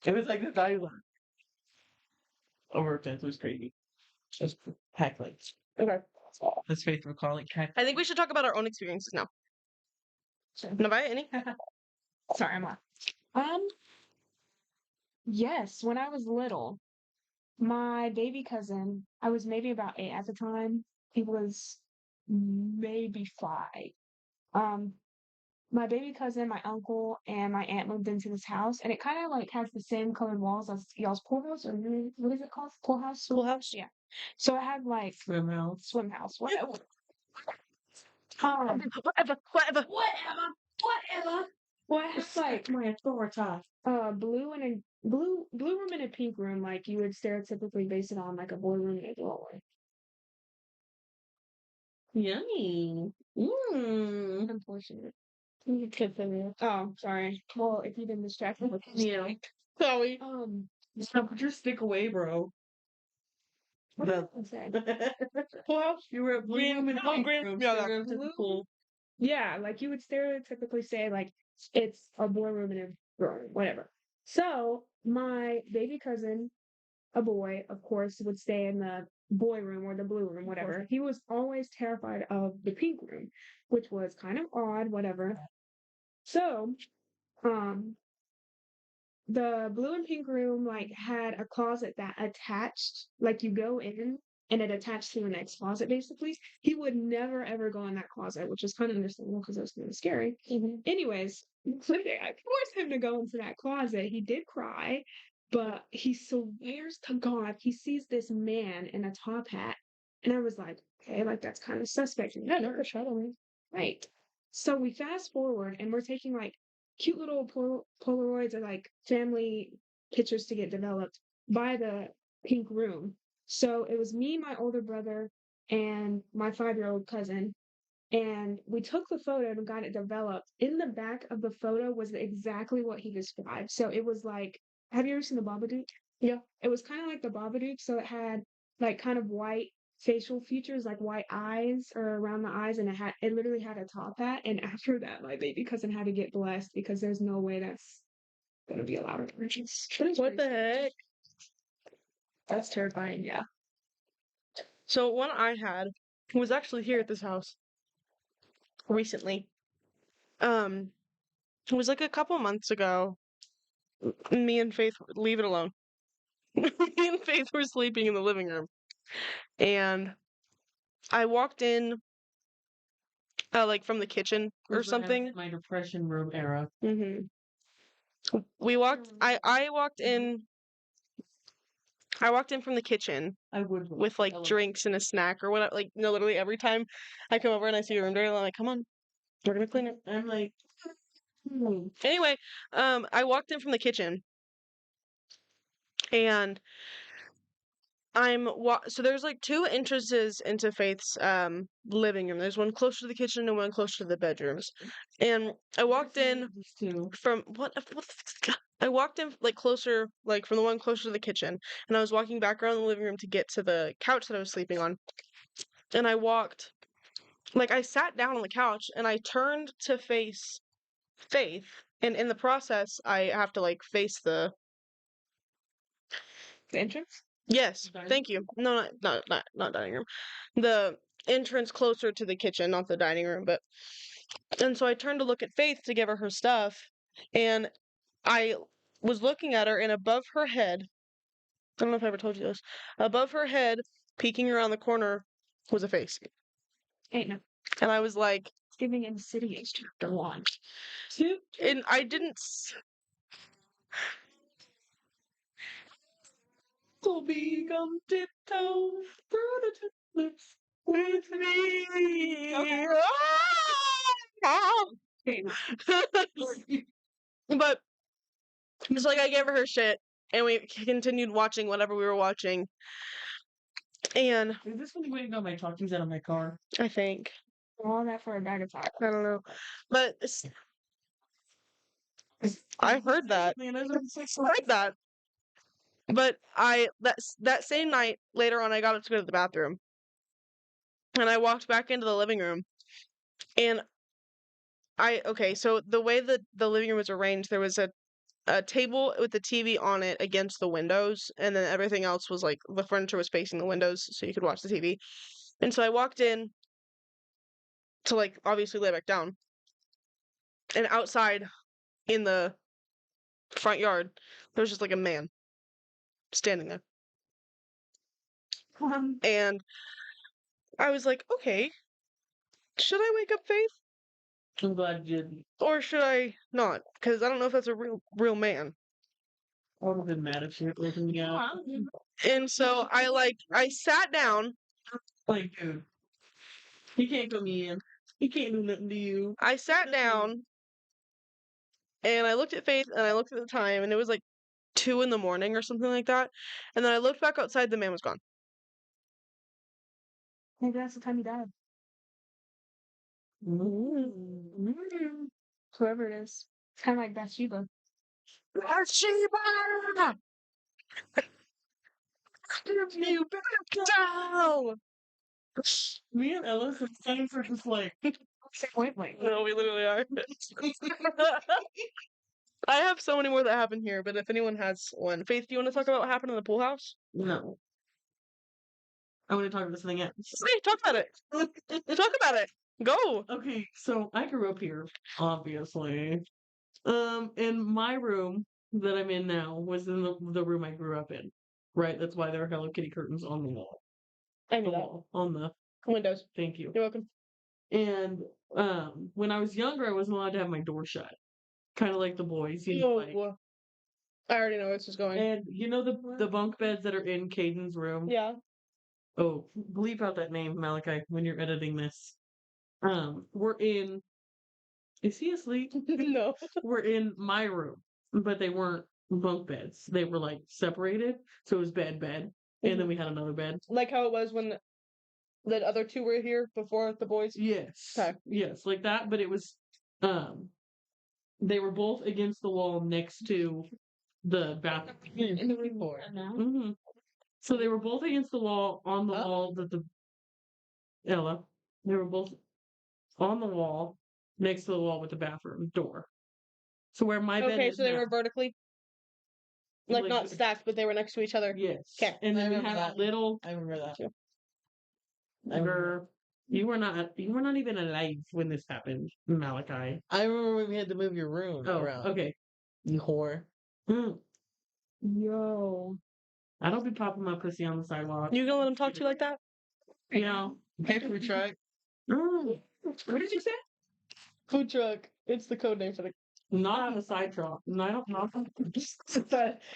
Speaker 5: It was like this dog was over her fence. It was crazy. Just hack lights.
Speaker 1: Okay.
Speaker 5: That's Faith will call it cat.
Speaker 1: I think we should talk about our own experiences now. Navaya, any?
Speaker 3: Sorry, I'm laughing. Yes, when I was little, my baby cousin, I was maybe about 8 at the time. He was maybe 5. Um, my baby cousin, my uncle, and my aunt moved into this house, and it kind of like has the same colored walls as y'all's pool house, or what is it called? Pool house?
Speaker 1: Schoolhouse?
Speaker 3: Yeah. So it had like
Speaker 5: Swim house.
Speaker 3: swim house, whatever.
Speaker 1: Whatever.
Speaker 3: Well, it has like
Speaker 2: My authority.
Speaker 3: blue and a blue room and a pink room, like you would stereotypically base it on like a boy room and a girl room.
Speaker 2: Yummy. Mmm.
Speaker 3: Unfortunate.
Speaker 1: Continue.
Speaker 3: Oh, sorry. Well, if you didn't distract me with this,
Speaker 2: Yeah.
Speaker 1: Chloe.
Speaker 2: Stop, put your stick away, bro.
Speaker 3: what did I say?
Speaker 1: Schoolhouse?
Speaker 2: You were a blue
Speaker 1: Green.
Speaker 2: room and a
Speaker 1: Oh,
Speaker 2: pink
Speaker 1: green.
Speaker 2: room.
Speaker 1: Yeah, that.
Speaker 2: Stereotypical.
Speaker 3: Yeah, like you would stereotypically say, like it's a boy room and a girl room, whatever. So my baby cousin, a boy, of course, would stay in the boy room or the blue room, whatever. He was always terrified of the pink room, which was kind of odd, whatever. So, um, the blue and pink room like had a closet that attached, like you go in and it attached to the next closet basically. He would never ever go in that closet, which is kind of understandable because it was kind of scary. Anyways, one day I forced him to go into that closet. He did cry, but he swears to God he sees this man in a top hat. And I was like, okay, like that's kind of suspect. Yeah, never shadow me. Right. So we fast forward and we're taking like cute little Polaroids or like family pictures to get developed by the pink room. So it was me, my older brother, and my 5-year-old cousin. And we took the photo and got it developed. In the back of the photo was exactly what he described. So it was like, have you ever seen the Babadook?
Speaker 1: Yeah.
Speaker 3: It was kind of like the Babadook. So it had like kind of white facial features, like white eyes or around the eyes, and it literally had a top hat. And after that, my baby cousin had to get blessed because there's no way that's gonna be allowed to purchase.
Speaker 1: What the heck?
Speaker 3: That's terrifying. Yeah.
Speaker 1: So one I had was actually here at this house recently. It was like a couple months ago. Me and Faith, leave it alone. Me and Faith were sleeping in the living room, and I walked in, like from the kitchen or
Speaker 2: Was
Speaker 1: something.
Speaker 2: my depression room era.
Speaker 1: We walked. I walked in. I walked in from the kitchen
Speaker 2: I would
Speaker 1: with like drinks and a snack or whatever. Like, no, literally every time I come over and I see your room dirty, I'm like, come on, we're gonna clean it.
Speaker 2: I'm like,
Speaker 1: Anyway, I walked in from the kitchen, and so there's like two entrances into Faith's living room. There's one closer to the kitchen and one closer to the bedrooms. And I walked in
Speaker 2: these two.
Speaker 1: from what I walked in like closer, like from the one closer to the kitchen, and I was walking back around the living room to get to the couch that I was sleeping on. And I walked, like I sat down on the couch and I turned to face Faith, and in the process, I have to like face the
Speaker 3: entrance?
Speaker 1: yes,
Speaker 5: Dining
Speaker 1: thank you. No, not dining room. The entrance closer to the kitchen, not the dining room, but and so I turned to look at Faith to give her her stuff, and I was looking at her, and above her head, I don't know if I ever told you this, above her head, peeking around the corner, was a face.
Speaker 3: Ain't no.
Speaker 1: And I was like,
Speaker 3: It's giving Insidious Chapter 1.
Speaker 1: and I didn't.
Speaker 5: So be come tiptoe through the tulips with me.
Speaker 1: Okay.
Speaker 3: Ain't no.
Speaker 1: But it's like I gave her her shit, and we continued watching whatever we were watching. And
Speaker 5: Is this when you went and got my talkies out of my car?
Speaker 1: I think
Speaker 3: All that for a bag of tacos.
Speaker 1: I don't know, but I heard that.
Speaker 5: Man, I was
Speaker 1: I heard that. But that same night later on, I got up to go to the bathroom, and I walked back into the living room, and okay, so the way that the living room was arranged, there was a table with the TV on it against the windows, and then everything else was like the furniture was facing the windows, so you could watch the TV. And so I walked in to like obviously lay back down, and outside in the front yard, there was just like a man standing there, and I was like, okay, should I wake up Faith
Speaker 5: I'm glad you didn't.
Speaker 1: or should I not? Because I don't know if that's a real man.
Speaker 5: I would have been mad if she had waken me up.
Speaker 1: And so I sat down.
Speaker 5: Like, dude, he can't come in. He can't do nothing to you.
Speaker 1: I sat down and I looked at Faith and I looked at the time and it was like 2 in the morning or something like that. And then I looked back outside, the man was gone.
Speaker 3: Maybe that's the time he died. Whoever it is. It's kind of like Bathsheba.
Speaker 1: Bathsheba! You back down!
Speaker 5: Me and Ella sometimes are just like,
Speaker 3: Same wavelength.
Speaker 1: No, we literally are. I have so many more that happen here, but if anyone has one. Faith, do you want to talk about what happened in the pool house?
Speaker 5: no. I want to talk about something else.
Speaker 1: Okay, talk about it. Talk about it. Go.
Speaker 5: Okay, so I grew up here, obviously. And my room that I'm in now was in the room I grew up in. Right? That's why there are Hello Kitty curtains on the wall.
Speaker 1: I
Speaker 5: The
Speaker 1: knew that.
Speaker 5: wall. On the
Speaker 1: Windows.
Speaker 5: thank you.
Speaker 1: You're welcome.
Speaker 5: And when I was younger I wasn't allowed to have my door shut. Kind of like the boys, you know, like,
Speaker 1: Oh, I already know where this is going.
Speaker 5: and you know the bunk beds that are in Caden's room?
Speaker 1: Yeah.
Speaker 5: Oh, bleep out that name, Malachi, when you're editing this. We're in. Is he asleep?
Speaker 1: No.
Speaker 5: We're in my room, but they weren't bunk beds. They were like separated, so it was bed, and then we had another bed.
Speaker 1: Like how it was when the other two were here before the boys?
Speaker 5: Yes,
Speaker 1: Okay.
Speaker 5: yes, like that. But it was, they were both against the wall next to the bathroom.
Speaker 3: In the room we're in now.
Speaker 5: Mm-hmm. So they were both against the wall on the
Speaker 1: Oh.
Speaker 5: wall that the Ella. They were both on the wall next to the wall with the bathroom door. So where my bed
Speaker 1: Okay,
Speaker 5: is
Speaker 1: so they
Speaker 5: now.
Speaker 1: were vertically, like
Speaker 5: Like-
Speaker 1: not stacked, but they were next to each other.
Speaker 5: Yes.
Speaker 1: 'Kay.
Speaker 5: And
Speaker 2: I
Speaker 5: then we
Speaker 2: remember
Speaker 5: had
Speaker 2: that.
Speaker 5: a little.
Speaker 2: I remember that.
Speaker 1: Too.
Speaker 5: Girl, you were not even alive when this happened, Malachi.
Speaker 2: I remember when we had to move your room
Speaker 5: Oh,
Speaker 2: around.
Speaker 5: okay.
Speaker 2: You whore.
Speaker 5: Mm.
Speaker 3: Yo.
Speaker 5: I don't be popping my pussy on the sidewalk.
Speaker 1: You gonna let him talk to you like that?
Speaker 5: You know.
Speaker 2: Hey, food truck.
Speaker 5: Mm.
Speaker 3: What did you say?
Speaker 1: Food truck. It's the code name for the.
Speaker 5: Not on the side truck. Not on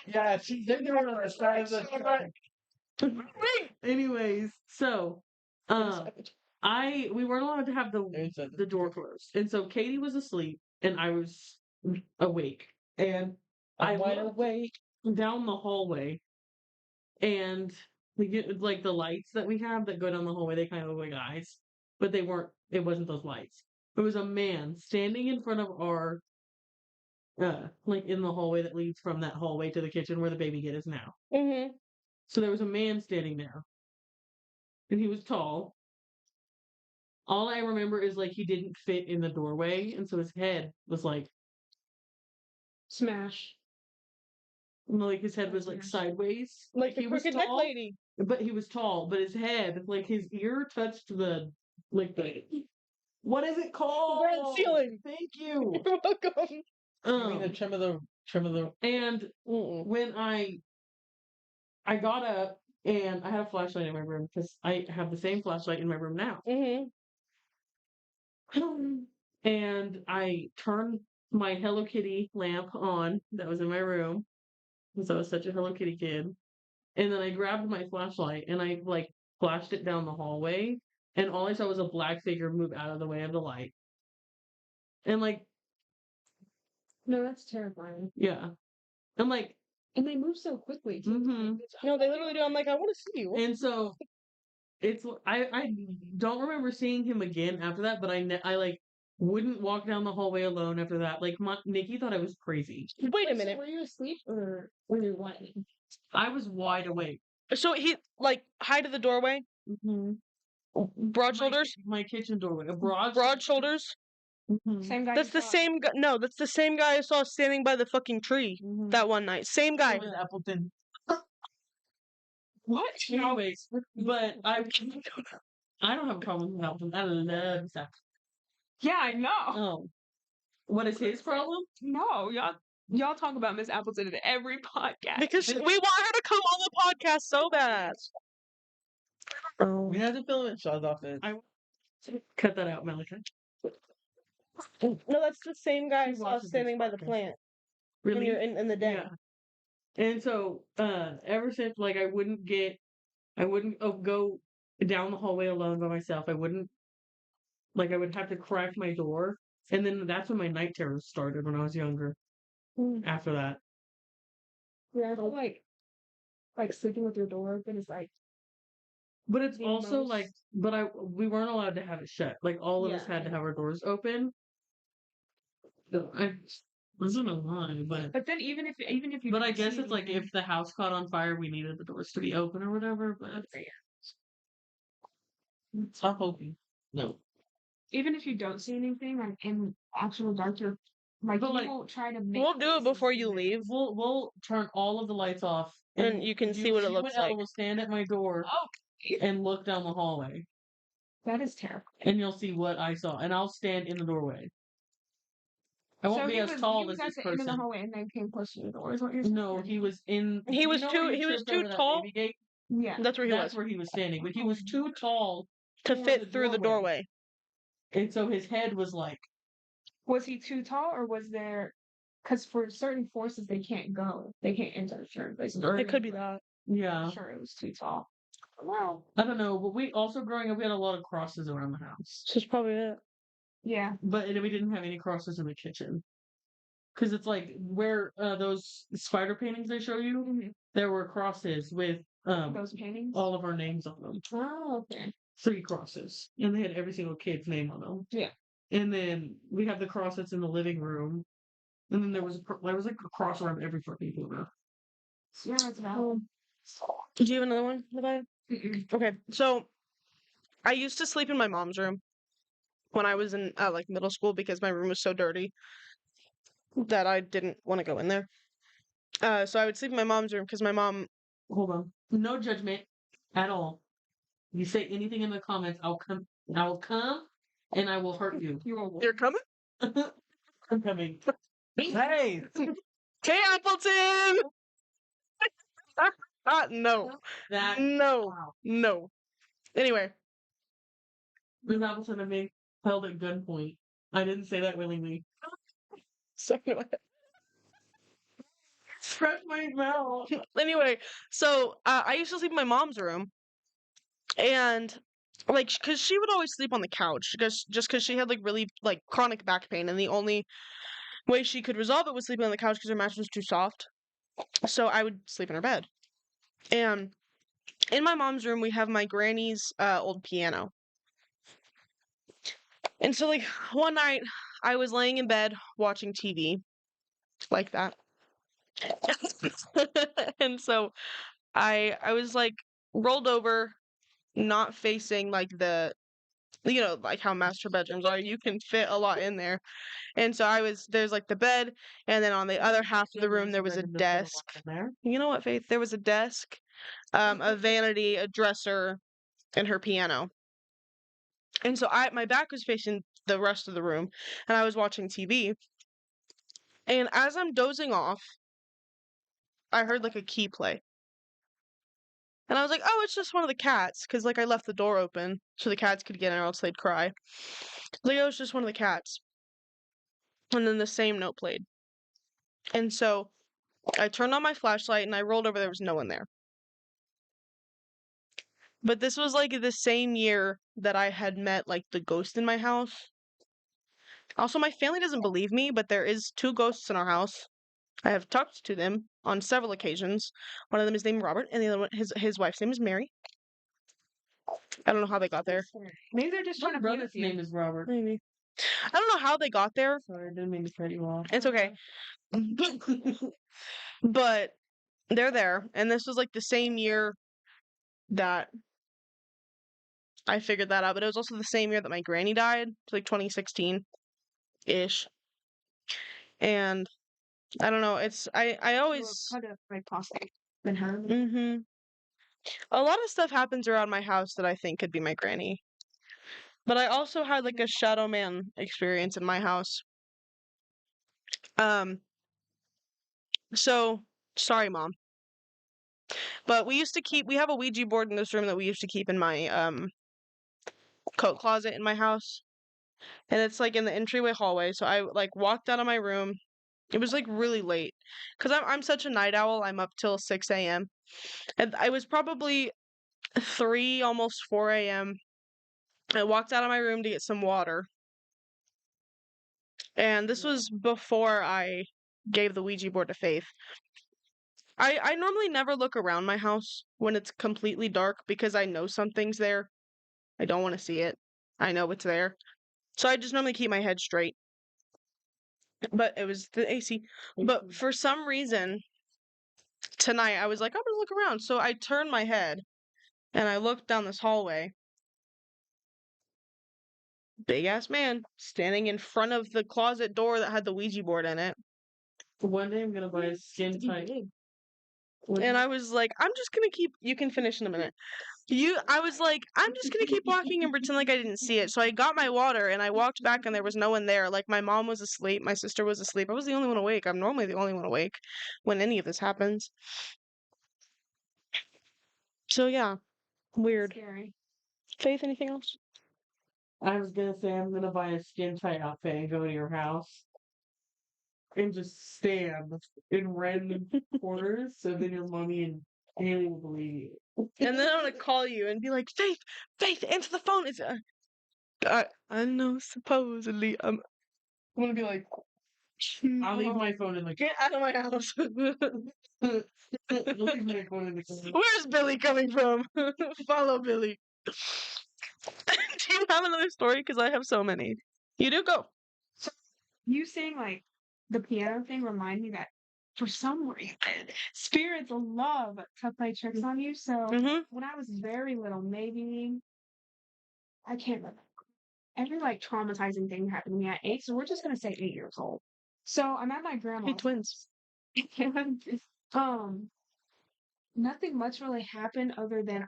Speaker 2: Yeah, they're doing on the side of the truck.
Speaker 5: Anyways, so we weren't allowed to have the door closed. And so Katie was asleep and I was awake. And I
Speaker 2: wide
Speaker 5: looked
Speaker 2: awake.
Speaker 5: down the hallway and we get like the lights that we have that go down the hallway, they kind of look like eyes. But it wasn't those lights. It was a man standing in front of our
Speaker 2: like in the hallway that leads from that hallway to the kitchen where the baby gate is now.
Speaker 1: Mm-hmm.
Speaker 2: So there was a man standing there, and he was tall. All I remember is like he didn't fit in the doorway, and so his head was like
Speaker 3: Smash.
Speaker 2: his head was like sideways.
Speaker 1: Like the
Speaker 2: he was
Speaker 1: crooked neck
Speaker 2: tall,
Speaker 1: lady.
Speaker 2: but he was tall, but his head, like his ear touched the what is it called?
Speaker 1: Grand ceiling.
Speaker 2: Thank you.
Speaker 1: You're welcome.
Speaker 5: I mean, the trim of the.
Speaker 2: And
Speaker 1: Mm-mm.
Speaker 2: when I got up and I had a flashlight in my room because I have the same flashlight in my room now.
Speaker 1: Mm-hmm.
Speaker 2: And I turned my Hello Kitty lamp on that was in my room because I was such a Hello Kitty kid. And then I grabbed my flashlight and I like flashed it down the hallway. And all I saw was a black figure move out of the way of the light. And like,
Speaker 3: No, that's terrifying.
Speaker 2: yeah. And like,
Speaker 3: And they move so quickly too.
Speaker 2: Mhm.
Speaker 1: No, they literally do. I'm like, I want to see you.
Speaker 2: and so I don't remember seeing him again after that, but I like wouldn't walk down the hallway alone after that. Like Nikki thought I was crazy.
Speaker 1: Wait a
Speaker 3: So
Speaker 1: minute.
Speaker 3: were you asleep or were you lying?
Speaker 2: I was wide awake.
Speaker 1: So he like high to the doorway,
Speaker 2: Mm-hmm.
Speaker 1: broad shoulders,
Speaker 2: My kitchen doorway, a
Speaker 1: broad shoulders.
Speaker 2: Mhm.
Speaker 3: Same guy.
Speaker 1: That's
Speaker 3: you
Speaker 1: the
Speaker 3: saw-
Speaker 1: same guy. No, that's the same guy I saw standing by the fucking tree
Speaker 2: Mhm.
Speaker 1: that one night. Same guy.
Speaker 2: It was Appleton.
Speaker 3: What?
Speaker 2: Anyways, but I don't have a problem with Appleton. I love that.
Speaker 3: Yeah, I know.
Speaker 2: Oh, what is his problem?
Speaker 3: No, y'all talk about Miss Appleton in every podcast.
Speaker 1: Because we want her to come on the podcast so bad.
Speaker 5: We have to film it shots off it.
Speaker 2: Cut that out, Malachi.
Speaker 1: No, that's the same guy I
Speaker 2: He
Speaker 1: saw
Speaker 2: watches
Speaker 1: standing
Speaker 2: this
Speaker 1: by the
Speaker 2: podcast.
Speaker 1: plant
Speaker 2: Really?
Speaker 1: in the den.
Speaker 2: Yeah. And so, ever since, like, I wouldn't go down the hallway alone by myself. I wouldn't, like, I would have to crack my door. And then that's when my night terrors started when I was younger. After that.
Speaker 3: Yeah, I feel like sleeping with your door open is like
Speaker 2: But it's
Speaker 3: the
Speaker 2: also
Speaker 3: most-
Speaker 2: like, we weren't allowed to have it shut. Like, all of us
Speaker 3: Yeah,
Speaker 2: had to
Speaker 3: I
Speaker 2: have our doors open. I wasn't a lie,
Speaker 3: But then even if you
Speaker 2: but I
Speaker 3: didn't
Speaker 2: guess
Speaker 3: see
Speaker 2: it's like
Speaker 3: anything-
Speaker 2: if the house caught on fire, we needed the doors to be open or whatever. But stop hoping. No.
Speaker 3: even if you don't see anything like in actual dark, you're like
Speaker 2: But,
Speaker 3: you
Speaker 2: like,
Speaker 3: won't try to make.
Speaker 1: We'll do it
Speaker 3: faces
Speaker 1: before you
Speaker 3: even-
Speaker 1: leave.
Speaker 2: We'll turn all of the lights off,
Speaker 1: And you can see what it looks
Speaker 2: and Ella
Speaker 1: like.
Speaker 2: will stand at my door
Speaker 3: Oh,
Speaker 2: and look down the hallway,
Speaker 3: that is terrible.
Speaker 2: and you'll see what I saw, and I'll stand in the doorway. I won't
Speaker 3: So
Speaker 2: be
Speaker 3: he
Speaker 2: as
Speaker 3: was,
Speaker 2: tall
Speaker 3: he was
Speaker 2: as
Speaker 3: at
Speaker 2: this
Speaker 3: the end of the
Speaker 2: person.
Speaker 3: hallway and then came close to the door. Is what you're saying?
Speaker 2: No, he was in.
Speaker 1: He
Speaker 2: you
Speaker 1: was
Speaker 2: know
Speaker 1: too-
Speaker 2: where you
Speaker 1: he was
Speaker 2: tripped
Speaker 1: too
Speaker 2: over that
Speaker 1: tall.
Speaker 2: baby gate?
Speaker 3: Yeah.
Speaker 1: That's where he
Speaker 2: That's
Speaker 1: was.
Speaker 2: where he was standing, but he was too tall
Speaker 1: To
Speaker 2: for
Speaker 1: fit
Speaker 2: the
Speaker 1: through the doorway.
Speaker 2: and so his head was like.
Speaker 3: Was he too tall or was there? Because for certain forces they can't go. They can't enter certain places. Or
Speaker 1: It could be that.
Speaker 2: Yeah.
Speaker 3: I'm sure it was too tall. Wow.
Speaker 2: I don't know, but we also growing up we had a lot of crosses around the house.
Speaker 1: This is probably it.
Speaker 3: Yeah.
Speaker 2: But we didn't have any crosses in the kitchen. Because it's like where those spider paintings I show you,
Speaker 3: Mhm.
Speaker 2: there were crosses with
Speaker 3: Those paintings.
Speaker 2: all of our names on them.
Speaker 3: Oh, okay.
Speaker 2: 3 crosses. And they had every single kid's name on them.
Speaker 3: Yeah.
Speaker 2: And then we have the cross that's in the living room. And then there was like a cross around every fucking corner.
Speaker 3: Yeah, that's valid.
Speaker 1: Do you have another one, Levi?
Speaker 3: Mm-mm.
Speaker 1: Okay, so I used to sleep in my mom's room when I was in like middle school because my room was so dirty that I didn't want to go in there. So I would sleep in my mom's room because my mom.
Speaker 2: Hold on. No judgment at all. You say anything in the comments, I will come and I will hurt you.
Speaker 1: You're coming?
Speaker 2: I'm coming.
Speaker 5: Hey,
Speaker 1: Hey, Appleton! No,
Speaker 2: That
Speaker 1: no,
Speaker 2: wow.
Speaker 1: no. Anyway,
Speaker 2: Miss Appleton and me held at gunpoint. I didn't say that willingly.
Speaker 1: so anyway.
Speaker 2: Scratch my mouth.
Speaker 1: Anyway, so I used to sleep in my mom's room, and like, cause she would always sleep on the couch, because she had like really like chronic back pain, and the only way she could resolve it was sleeping on the couch because her mattress was too soft. So I would sleep in her bed, and in my mom's room we have my granny's old piano, and so like one night I was laying in bed watching TV, like that. And so I was like rolled over, not facing like like how master bedrooms are. You can fit a lot in there. And so there's like the bed, and then on the other half of the room there was a desk.
Speaker 5: There.
Speaker 1: You know what, Faith? There was a desk, a vanity, a dresser, and her piano. And so my back was facing the rest of the room, and I was watching TV. And as I'm dozing off, I heard like a key play. And I was like, oh, it's just one of the cats, because like I left the door open so the cats could get in or else they'd cry. Like, oh, it's just one of the cats. And then the same note played. And so I turned on my flashlight and I rolled over, there was no one there. But this was like the same year that I had met like the ghost in my house. Also, my family doesn't believe me, but there is 2 ghosts in our house. I have talked to them on several occasions. One of them is named Robert, and the other one, his wife's name is Mary. I don't know how they got there.
Speaker 3: Maybe they're just trying
Speaker 5: My
Speaker 3: to be
Speaker 5: brother's
Speaker 3: with you.
Speaker 5: name is Robert.
Speaker 1: Maybe. I don't know how they got there.
Speaker 5: Sorry, I didn't mean to cut you off.
Speaker 1: It's okay. But they're there, and this was like the same year that I figured that out, but it was also the same year that my granny died. It's like 2016-ish. And I don't know, I always
Speaker 3: Could have like possibly been her.
Speaker 1: mhm. A lot of stuff happens around my house that I think could be my granny. But I also had like a shadow man experience in my house. Um so sorry, Mom. But we have a Ouija board in this room that we used to keep in my coat closet in my house. And it's like in the entryway hallway. So I like walked out of my room. It was like really late because I'm such a night owl. I'm up till 6 a.m. And I was probably 3, almost 4 a.m. I walked out of my room to get some water. And this was before I gave the Ouija board to Faith. I normally never look around my house when it's completely dark because I know something's there. I don't want to see it. I know it's there. So I just normally keep my head straight. But it was the AC. But for some reason, tonight I was like, I'm gonna look around. So I turned my head and I looked down this hallway. Big ass man standing in front of the closet door that had the Ouija board in it.
Speaker 5: One day I'm gonna buy a skin tight.
Speaker 1: And I was like, I'm just gonna keep. You can finish in a minute. I was like, I'm just gonna keep walking and pretend like I didn't see it. So I got my water and I walked back and there was no one there. Like my mom was asleep, my sister was asleep. I was the only one awake. I'm normally the only one awake when any of this happens. So yeah, weird.
Speaker 3: Scary.
Speaker 1: Faith, anything else?
Speaker 5: I was gonna say I'm gonna buy a skin tight outfit and go to your house and just stand in random corners so then your mommy and Haley will believe you.
Speaker 1: And then I'm gonna call you and be like, Faith, answer the phone. I know supposedly I'm gonna be like,
Speaker 5: I'll leave my phone in the
Speaker 1: get out of my house.
Speaker 5: I'll leave my phone in the car.
Speaker 1: Where's Billy coming from? Follow Billy. Do you have another story? Because I have so many. You do go.
Speaker 3: You saying like the piano thing remind me that for some reason spirits love to play tricks on you. So
Speaker 1: Mm-hmm.
Speaker 3: when I was very little, maybe I can't remember. Every like traumatizing thing happened to me at 8, so we're just gonna say 8 years old. So I'm at my grandma's.
Speaker 1: Hey, twins.
Speaker 3: And nothing much really happened other than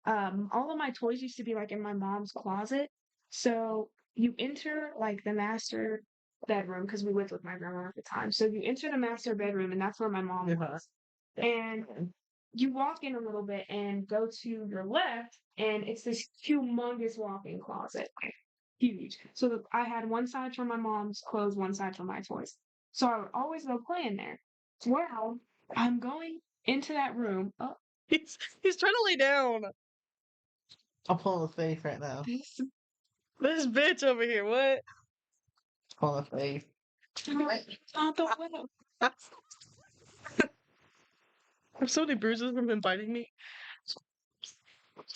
Speaker 3: all of my toys used to be like in my mom's closet. So you enter like the master bedroom because we lived with my grandma at the time. So you enter the master bedroom and that's where my mom was. And you walk in a little bit and go to your left and it's this humongous walk-in closet. Like, huge. So I had one side for my mom's clothes, one side for my toys. So I would always go play in there. Well, I'm going into that room. Oh,
Speaker 1: He's trying to lay down.
Speaker 5: I'm pulling a face right now.
Speaker 1: This bitch over here. What?
Speaker 5: Pulling a face.
Speaker 3: out the window.
Speaker 1: I have so many bruises from him biting me.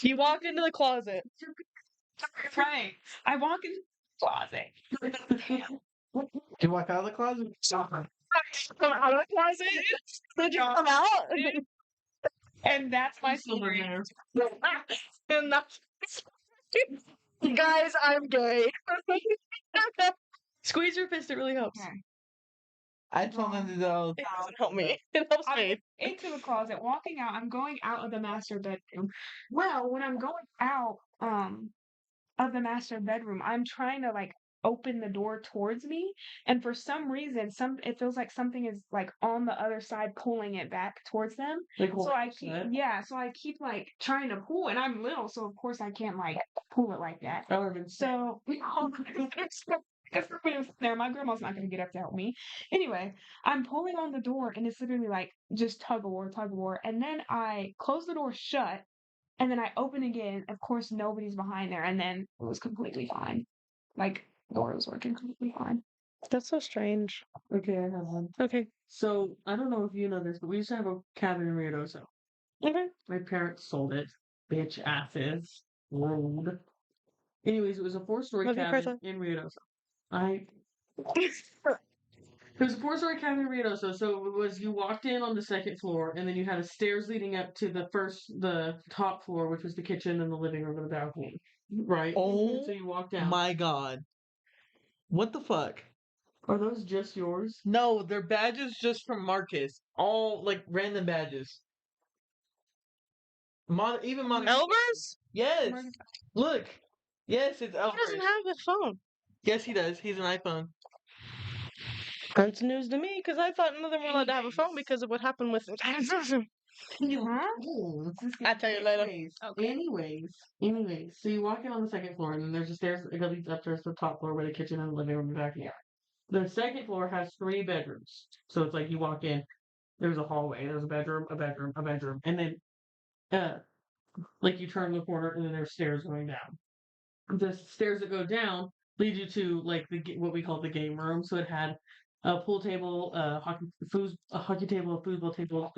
Speaker 1: You walk into the closet.
Speaker 3: Right. I walk in the closet.
Speaker 5: Did you walk out of the closet?
Speaker 1: Come out of the closet. Did you come out?
Speaker 3: And that's my
Speaker 2: Still
Speaker 3: story.
Speaker 2: there.
Speaker 1: And that's guys, I'm gay. Squeeze your fist, it really helps.
Speaker 3: Okay.
Speaker 5: I told them to go.
Speaker 1: It doesn't help me. It helps
Speaker 3: I'm
Speaker 1: me.
Speaker 3: into the closet, walking out. I'm going out of the master bedroom. Well, when I'm going out of the master bedroom, I'm trying to like open the door towards me, and for some reason, it feels like something is like on the other side pulling it back towards them.
Speaker 2: Like
Speaker 3: So I
Speaker 2: holding
Speaker 3: keep,
Speaker 2: it.
Speaker 3: yeah, so I keep like trying to pull, and I'm little, so of course I can't like pull it like that.
Speaker 2: I would have been
Speaker 3: So everybody was there. My grandma's not gonna get up to help me. Anyway, I'm pulling on the door, and it's literally like just tug of war, and then I close the door shut, and then I open again. Of course, nobody's behind there, and then it was completely fine. Like the door was working completely fine.
Speaker 1: That's so strange.
Speaker 2: Okay, I have one.
Speaker 1: Okay.
Speaker 2: So I don't know if you know this, but we used to have a cabin in Ruidoso.
Speaker 1: Okay.
Speaker 2: My parents sold it. Bitch asses. Rude. Anyways, it was a 4-story
Speaker 1: Love you,
Speaker 2: cabin
Speaker 1: Cartha.
Speaker 2: in Ruidoso. It was a 4-story cabin in Ruidoso. So it was you walked in on the second floor, and then you had a stairs leading up to the top floor, which was the kitchen and the living room and the balcony. Right?
Speaker 5: Oh
Speaker 2: So you walk down.
Speaker 5: my god. What the fuck?
Speaker 2: Are those just yours?
Speaker 5: No, they're badges just from Marcus. All like random badges. Even Monica.
Speaker 1: Elvis?
Speaker 5: Yes. Look. Yes, it's
Speaker 1: He
Speaker 5: Elvis.
Speaker 1: doesn't have a phone.
Speaker 5: Yes, he does. He's an iPhone.
Speaker 1: That's news to me because I thought none of them were allowed to have a phone because of what happened with it.
Speaker 3: Huh?
Speaker 1: I'll tell you later.
Speaker 2: Anyways. So you walk in on the second floor, and then there's a stairs that leads upstairs to the top floor where the kitchen and the living room and back here. The second floor has 3 bedrooms. So it's like you walk in, there's a hallway, there's a bedroom, a bedroom, and then like you turn the corner, and then there's stairs going down. The stairs that go down lead you to like what we call the game room. So it had a pool table, a hockey table, a foosball table,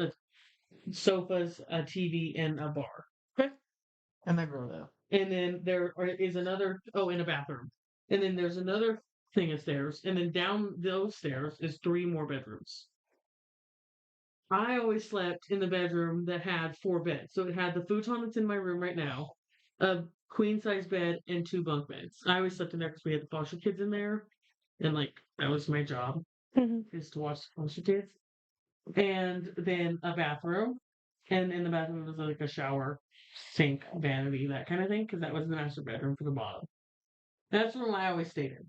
Speaker 2: sofas, a TV, and a bar. Okay.
Speaker 5: And they're grown up.
Speaker 2: And then there is another, in a bathroom. And then there's another thing of stairs. And then down those stairs is 3 more bedrooms. I always slept in the bedroom that had 4 beds. So it had the futon that's in my room right now, a queen size bed, and 2 bunk beds. I always slept in there because we had the foster kids in there. And like, that was my job, is to watch the foster kids. And then a bathroom. And in the bathroom was like a shower, sink, vanity, that kind of thing, because that was the master bedroom for the bottom. That's the room I always stayed in.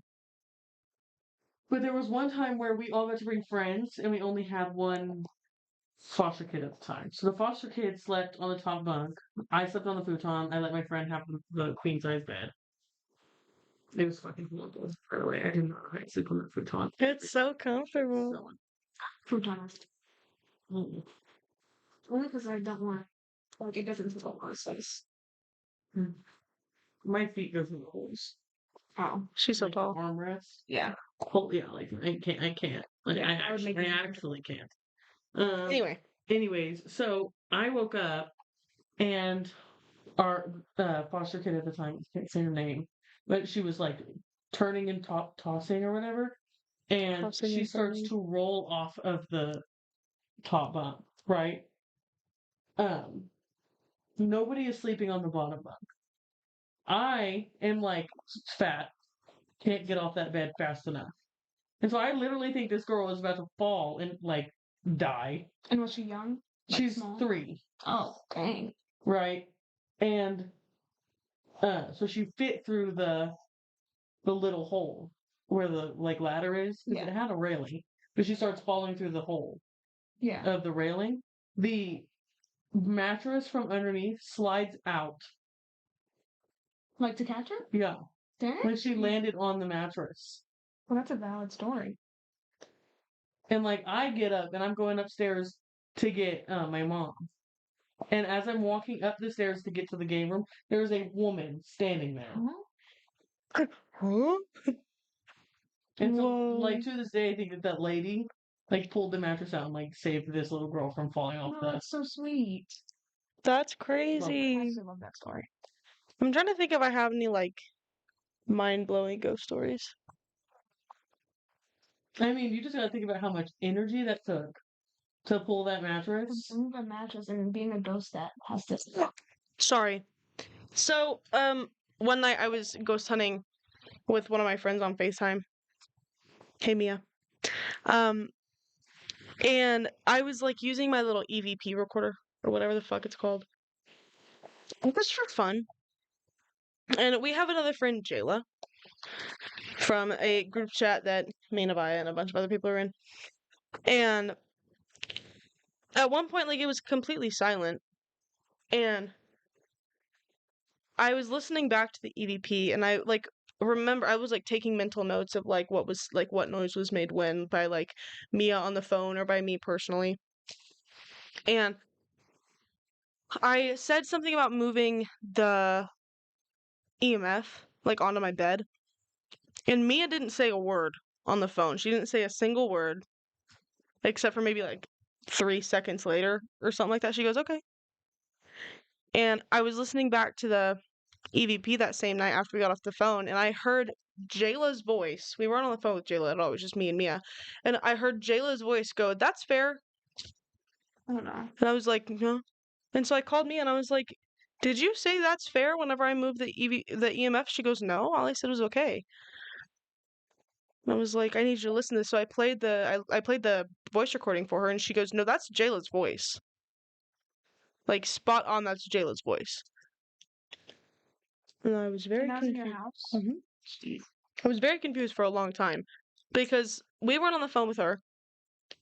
Speaker 2: But there was one time where we all got to bring friends, and we only had one foster kid at the time. So the foster kid slept on the top bunk. I slept on the futon. I let my friend have the queen size bed. It was fucking horrible. By the way, I did not like sleep on the futon.
Speaker 1: It's so comfortable.
Speaker 3: Futonist. Only because I don't want, like, it doesn't take a lot of space.
Speaker 2: My feet go through the holes.
Speaker 3: Oh,
Speaker 1: She's so
Speaker 2: Like
Speaker 1: tall.
Speaker 2: the armrest.
Speaker 3: yeah.
Speaker 2: Oh yeah, like I can't. Like
Speaker 3: Yeah,
Speaker 2: I
Speaker 3: that would make
Speaker 2: I
Speaker 3: me
Speaker 2: actually can't.
Speaker 1: Anyway.
Speaker 2: Anyways, so I woke up and our foster kid at the time, I can't say her name, but she was like turning and tossing or whatever, and
Speaker 1: Tossing
Speaker 2: she
Speaker 1: and
Speaker 2: starts
Speaker 1: turning.
Speaker 2: to roll off of the top bunk, right? Nobody is sleeping on the bottom bunk. I am like fat, can't get off that bed fast enough. And so I literally think this girl is about to fall and like die.
Speaker 3: And was she young? Like,
Speaker 2: She's
Speaker 3: small?
Speaker 2: 3,
Speaker 3: Oh, dang.
Speaker 2: right? And so she fit through the little hole where the like ladder is, because
Speaker 3: Yeah.
Speaker 2: it had a railing. But she starts falling through the hole
Speaker 3: Yeah.
Speaker 2: of the railing. The mattress from underneath slides out.
Speaker 3: Like to catch her?
Speaker 2: Yeah.
Speaker 3: Dang.
Speaker 2: When she landed on the mattress.
Speaker 3: Well, that's a valid story.
Speaker 2: And like I get up and I'm going upstairs to get my mom. And as I'm walking up the stairs to get to the game room, there's a woman standing there.
Speaker 1: Huh?
Speaker 2: And so,
Speaker 1: Whoa.
Speaker 2: like, to this day, I think that lady, like, pulled the mattress out and, like, saved this little girl from falling off
Speaker 3: Oh, that's so sweet.
Speaker 1: That's
Speaker 3: I
Speaker 1: crazy.
Speaker 3: actually love that story.
Speaker 1: I'm trying to think if I have any like mind blowing ghost stories.
Speaker 2: I mean, you just gotta think about how much energy that took to pull that mattress.
Speaker 3: Move a mattress and being a ghost that has to.
Speaker 1: Sorry. So, one night I was ghost hunting with one of my friends on FaceTime. Hey, Mia. Um, and I was like using my little EVP recorder or whatever the fuck it's called. Just for fun. And we have another friend, Jayla, from a group chat that me and Avaya and a bunch of other people are in. And at one point, like, it was completely silent. And I was listening back to the EVP, and I, like, remember I was like taking mental notes of like what was like what noise was made when by like Mia on the phone or by me personally. And I said something about moving the EMF like onto my bed. And Mia didn't say a word on the phone. She didn't say a single word except for maybe like 3 seconds later or something like that. She goes, okay. And I was listening back to the EVP that same night after we got off the phone, and I heard Jayla's voice. We weren't on the phone with Jayla at all. It was just me and Mia. And I heard Jayla's voice go, that's fair.
Speaker 3: I don't know.
Speaker 1: And I was like, no. And so I called Mia and I was like, did you say that's fair whenever I moved the EMF? She goes, no. All I said was okay. I was like, I need you to listen to this. So I played I played the voice recording for her, and she goes, no, that's Jayla's voice. Like spot on, that's Jayla's voice. And I was very
Speaker 3: And that was in your
Speaker 1: confused.
Speaker 3: house.
Speaker 1: Mhm. I was very confused for a long time because we weren't on the phone with her.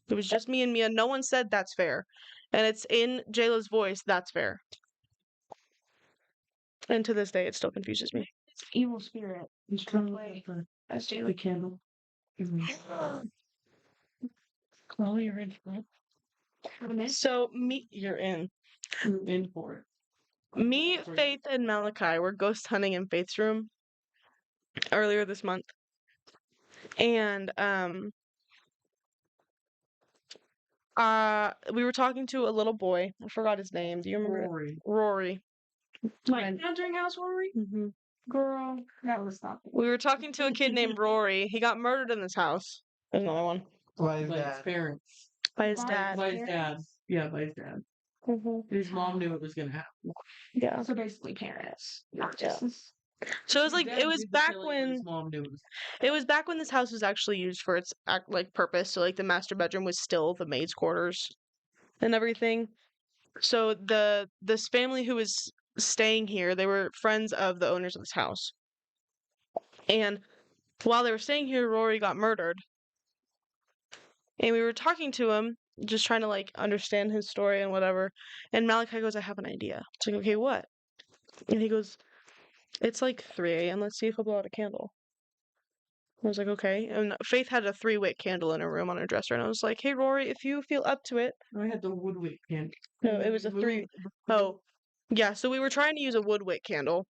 Speaker 1: It was just me and Mia. No one said that's fair, and it's in Jayla's voice. That's fair. And to this day, it still confuses me.
Speaker 3: Evil spirit.
Speaker 2: He's trying to light
Speaker 3: That's
Speaker 2: the
Speaker 3: Jayla.
Speaker 2: candle. Chloe, you're in for it.
Speaker 1: So me, you're in.
Speaker 2: You're in for it.
Speaker 1: Me, Faith, and Malachi were ghost hunting in Faith's room earlier this month, and we were talking to a little boy. I forgot his name. Do you remember?
Speaker 2: Rory.
Speaker 1: Rory.
Speaker 3: Like
Speaker 2: And-
Speaker 3: Conjuring House Rory?
Speaker 1: Mm-hmm.
Speaker 3: Girl, that was not.
Speaker 1: We were talking to a kid named Rory. He got murdered in this house. There's another one.
Speaker 5: Why is
Speaker 2: By his
Speaker 5: that?
Speaker 2: parents.
Speaker 1: By his
Speaker 3: By-
Speaker 1: dad.
Speaker 2: By his dad. Yeah, by his dad.
Speaker 1: Mm-hmm.
Speaker 2: His mom knew it was gonna happen.
Speaker 1: Yeah.
Speaker 3: So basically, parents, not
Speaker 1: Yeah.
Speaker 3: just.
Speaker 1: So it was
Speaker 2: His
Speaker 1: like
Speaker 2: dad
Speaker 1: it was
Speaker 2: did the
Speaker 1: back
Speaker 2: killing, but
Speaker 1: when
Speaker 2: his mom knew it was.
Speaker 1: it was back when this house was actually used for its like purpose. So like the master bedroom was still the maid's quarters and everything. So this family who was staying here, they were friends of the owners of this house. And while they were staying here, Rory got murdered. And we were talking to him, just trying to like understand his story and whatever. And Malachi goes, I have an idea. It's like, okay, what? And he goes, it's like 3 a.m. Let's see if he'll blow out a candle. I was like, okay. And Faith had a 3-wick candle in her room on her dresser. And I was like, hey, Rory, if you feel up to it.
Speaker 2: I had the woodwick candle.
Speaker 1: No, it was a 3. Oh, yeah. So we were trying to use a woodwick candle.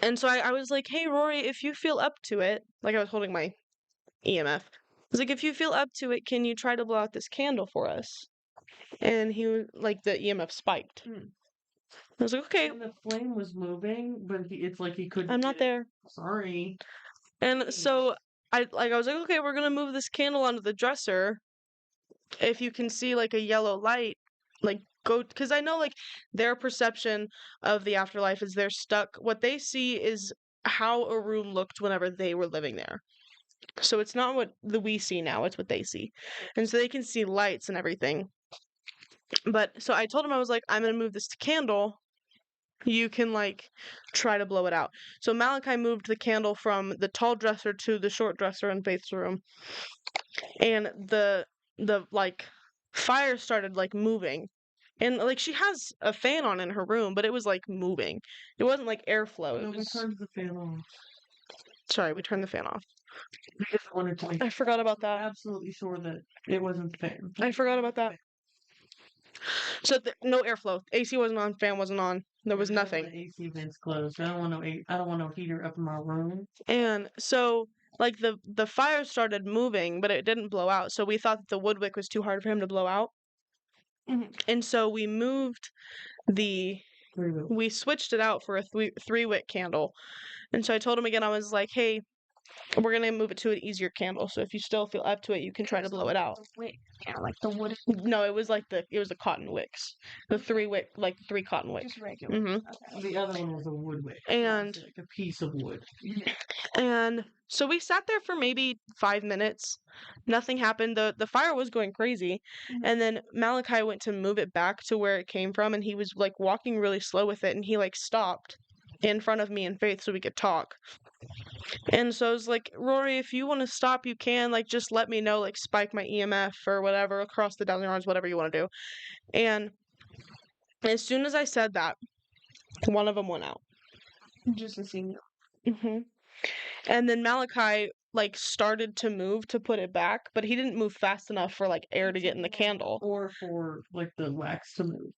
Speaker 1: And so I was like, hey, Rory, if you feel up to it. Like I was holding my EMF. I was like, if you feel up to it, can you try to blow out this candle for us? And he was like, the EMF spiked. I was like, okay.
Speaker 2: And the flame was moving, but it's like he couldn't.
Speaker 1: I'm not
Speaker 2: get it.
Speaker 1: there.
Speaker 2: Sorry.
Speaker 1: And so I was like, okay, we're gonna move this candle onto the dresser. If you can see like a yellow light, like go, because I know like their perception of the afterlife is they're stuck. What they see is how a room looked whenever they were living there. So it's not what we see now; it's what they see, and so they can see lights and everything. But so I told him, I was like, I'm gonna move this candle. You can like try to blow it out. So Malachi moved the candle from the tall dresser to the short dresser in Faith's room, and the like fire started like moving, and like she has a fan on in her room, but it was like moving. It wasn't like airflow. It
Speaker 2: No, we
Speaker 1: was.
Speaker 2: turned the fan on.
Speaker 1: Sorry, we turned the fan off.
Speaker 2: Because I wanted to make
Speaker 1: I forgot about that.
Speaker 2: absolutely sure that it wasn't the fan.
Speaker 1: I forgot about that. So no airflow. AC wasn't on. Fan wasn't on. There was
Speaker 2: Yeah,
Speaker 1: nothing.
Speaker 2: The AC vents closed. I don't want I don't want no heater up in my room.
Speaker 1: And so like the fire started moving, but it didn't blow out. So we thought that the woodwick was too hard for him to blow out.
Speaker 3: Mhm.
Speaker 1: And so we moved we switched it out for a 3-wick candle. And so I told him again, I was like, hey, We're gonna move it to an easier candle, so if you still feel up to it, you can try to blow it out.
Speaker 3: The wick, yeah, like the wood,
Speaker 1: No, it was the cotton wicks, the 3 cotton wicks.
Speaker 3: just regular.
Speaker 1: hmm
Speaker 3: Okay.
Speaker 2: The other one was a wood wick.
Speaker 1: And
Speaker 2: Like a piece of wood.
Speaker 1: and so we sat there for maybe 5 minutes. Nothing happened. The fire was going crazy, and then Malachi went to move it back to where it came from, and he was like walking really slow with it, and he like stopped in front of me and Faith so we could talk. And so I was like, Rory, if you want to stop, you can. Like, just let me know. Like, spike my EMF or whatever across the dozen yards, whatever you want to do. And as soon as I said that, one of them went out.
Speaker 3: Just a single.
Speaker 1: hmm And then Malachi like started to move to put it back, but he didn't move fast enough for like air to get in the candle.
Speaker 2: Or for like the wax to move.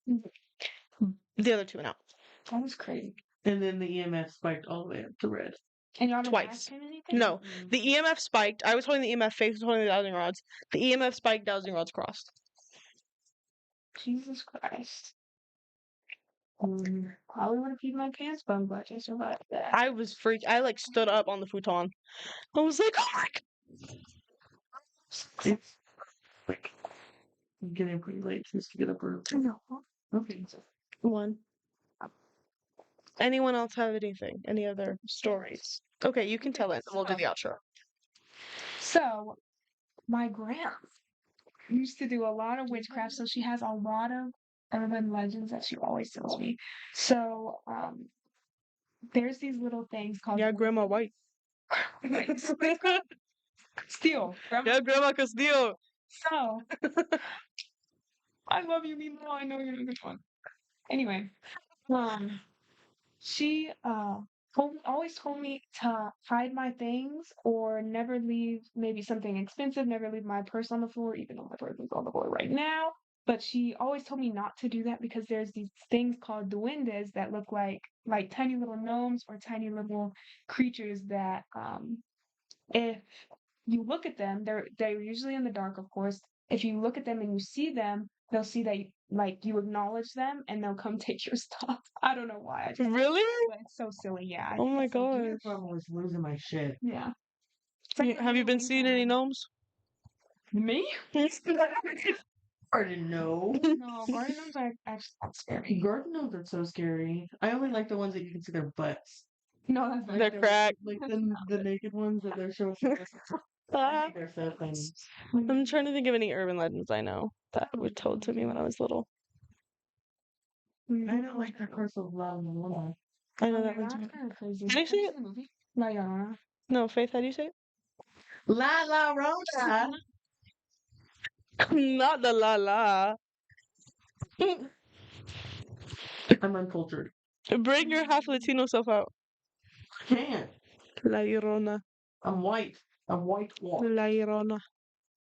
Speaker 1: The other two went out.
Speaker 3: That was crazy.
Speaker 2: And then the EMF spiked all the way up to red.
Speaker 3: And y'all didn't
Speaker 1: Twice.
Speaker 3: ask him anything?
Speaker 1: No, the EMF spiked. I was holding the EMF, Faith was holding the dowsing rods. The EMF spiked, dowsing rods crossed.
Speaker 3: Jesus Christ. Probably would have peed my pants bum, but I survived that.
Speaker 1: I was freaked. I like stood up on the futon. I was like, oh my god.
Speaker 2: It's like getting pretty late just to get up early.
Speaker 3: No.
Speaker 2: Okay.
Speaker 1: One. Anyone else have anything? Any other stories? Okay, you can tell it. We'll do the outro.
Speaker 3: So, my grandma used to do a lot of witchcraft, so she has a lot of urban legends that she always tells me. So, there's these little things called
Speaker 1: Yeah, Grandma White.
Speaker 3: Steel.
Speaker 1: Yeah, Grandma Castillo.
Speaker 3: So, I love you, Mimo. I know you're a good one. Anyway, she always told me to hide my things or never leave maybe something expensive, never leave my purse on the floor, even though my purse is on the floor right now. But she always told me not to do that because there's these things called duendes that look like tiny little gnomes or tiny little creatures that if you look at them, they're usually in the dark, of course. If you look at them and you see them, they'll see that you acknowledge them and they'll come take your stuff. I don't know why.
Speaker 1: Really?
Speaker 3: But it's so silly, yeah.
Speaker 1: Oh my gosh.
Speaker 2: I was losing my shit.
Speaker 3: Yeah.
Speaker 1: Have you been seeing any gnomes?
Speaker 3: Me?
Speaker 2: I didn't know.
Speaker 3: No, garden gnomes are actually not scary.
Speaker 2: Garden gnomes are so scary. I only like the ones that you can see their butts.
Speaker 3: No, that's not
Speaker 1: They're
Speaker 3: scary.
Speaker 1: cracked.
Speaker 2: Like the naked ones that they're showing. They're so funny.
Speaker 1: I'm trying to think of any urban legends I know that were told to me when I was little.
Speaker 2: I don't like the curse of La Llorona.
Speaker 1: I know
Speaker 3: Oh,
Speaker 1: that
Speaker 3: yeah,
Speaker 1: one's
Speaker 3: that's kind of crazy.
Speaker 1: How do you say
Speaker 3: Have
Speaker 1: it?
Speaker 3: seen the movie? La Llorona.
Speaker 1: No, Faith, how do you say
Speaker 2: La Llorona.
Speaker 1: it? Not the la la.
Speaker 2: I'm uncultured.
Speaker 1: Bring your half Latino self out.
Speaker 2: Can't.
Speaker 1: La Llorona.
Speaker 2: I'm white. I'm white.
Speaker 1: La Llorona.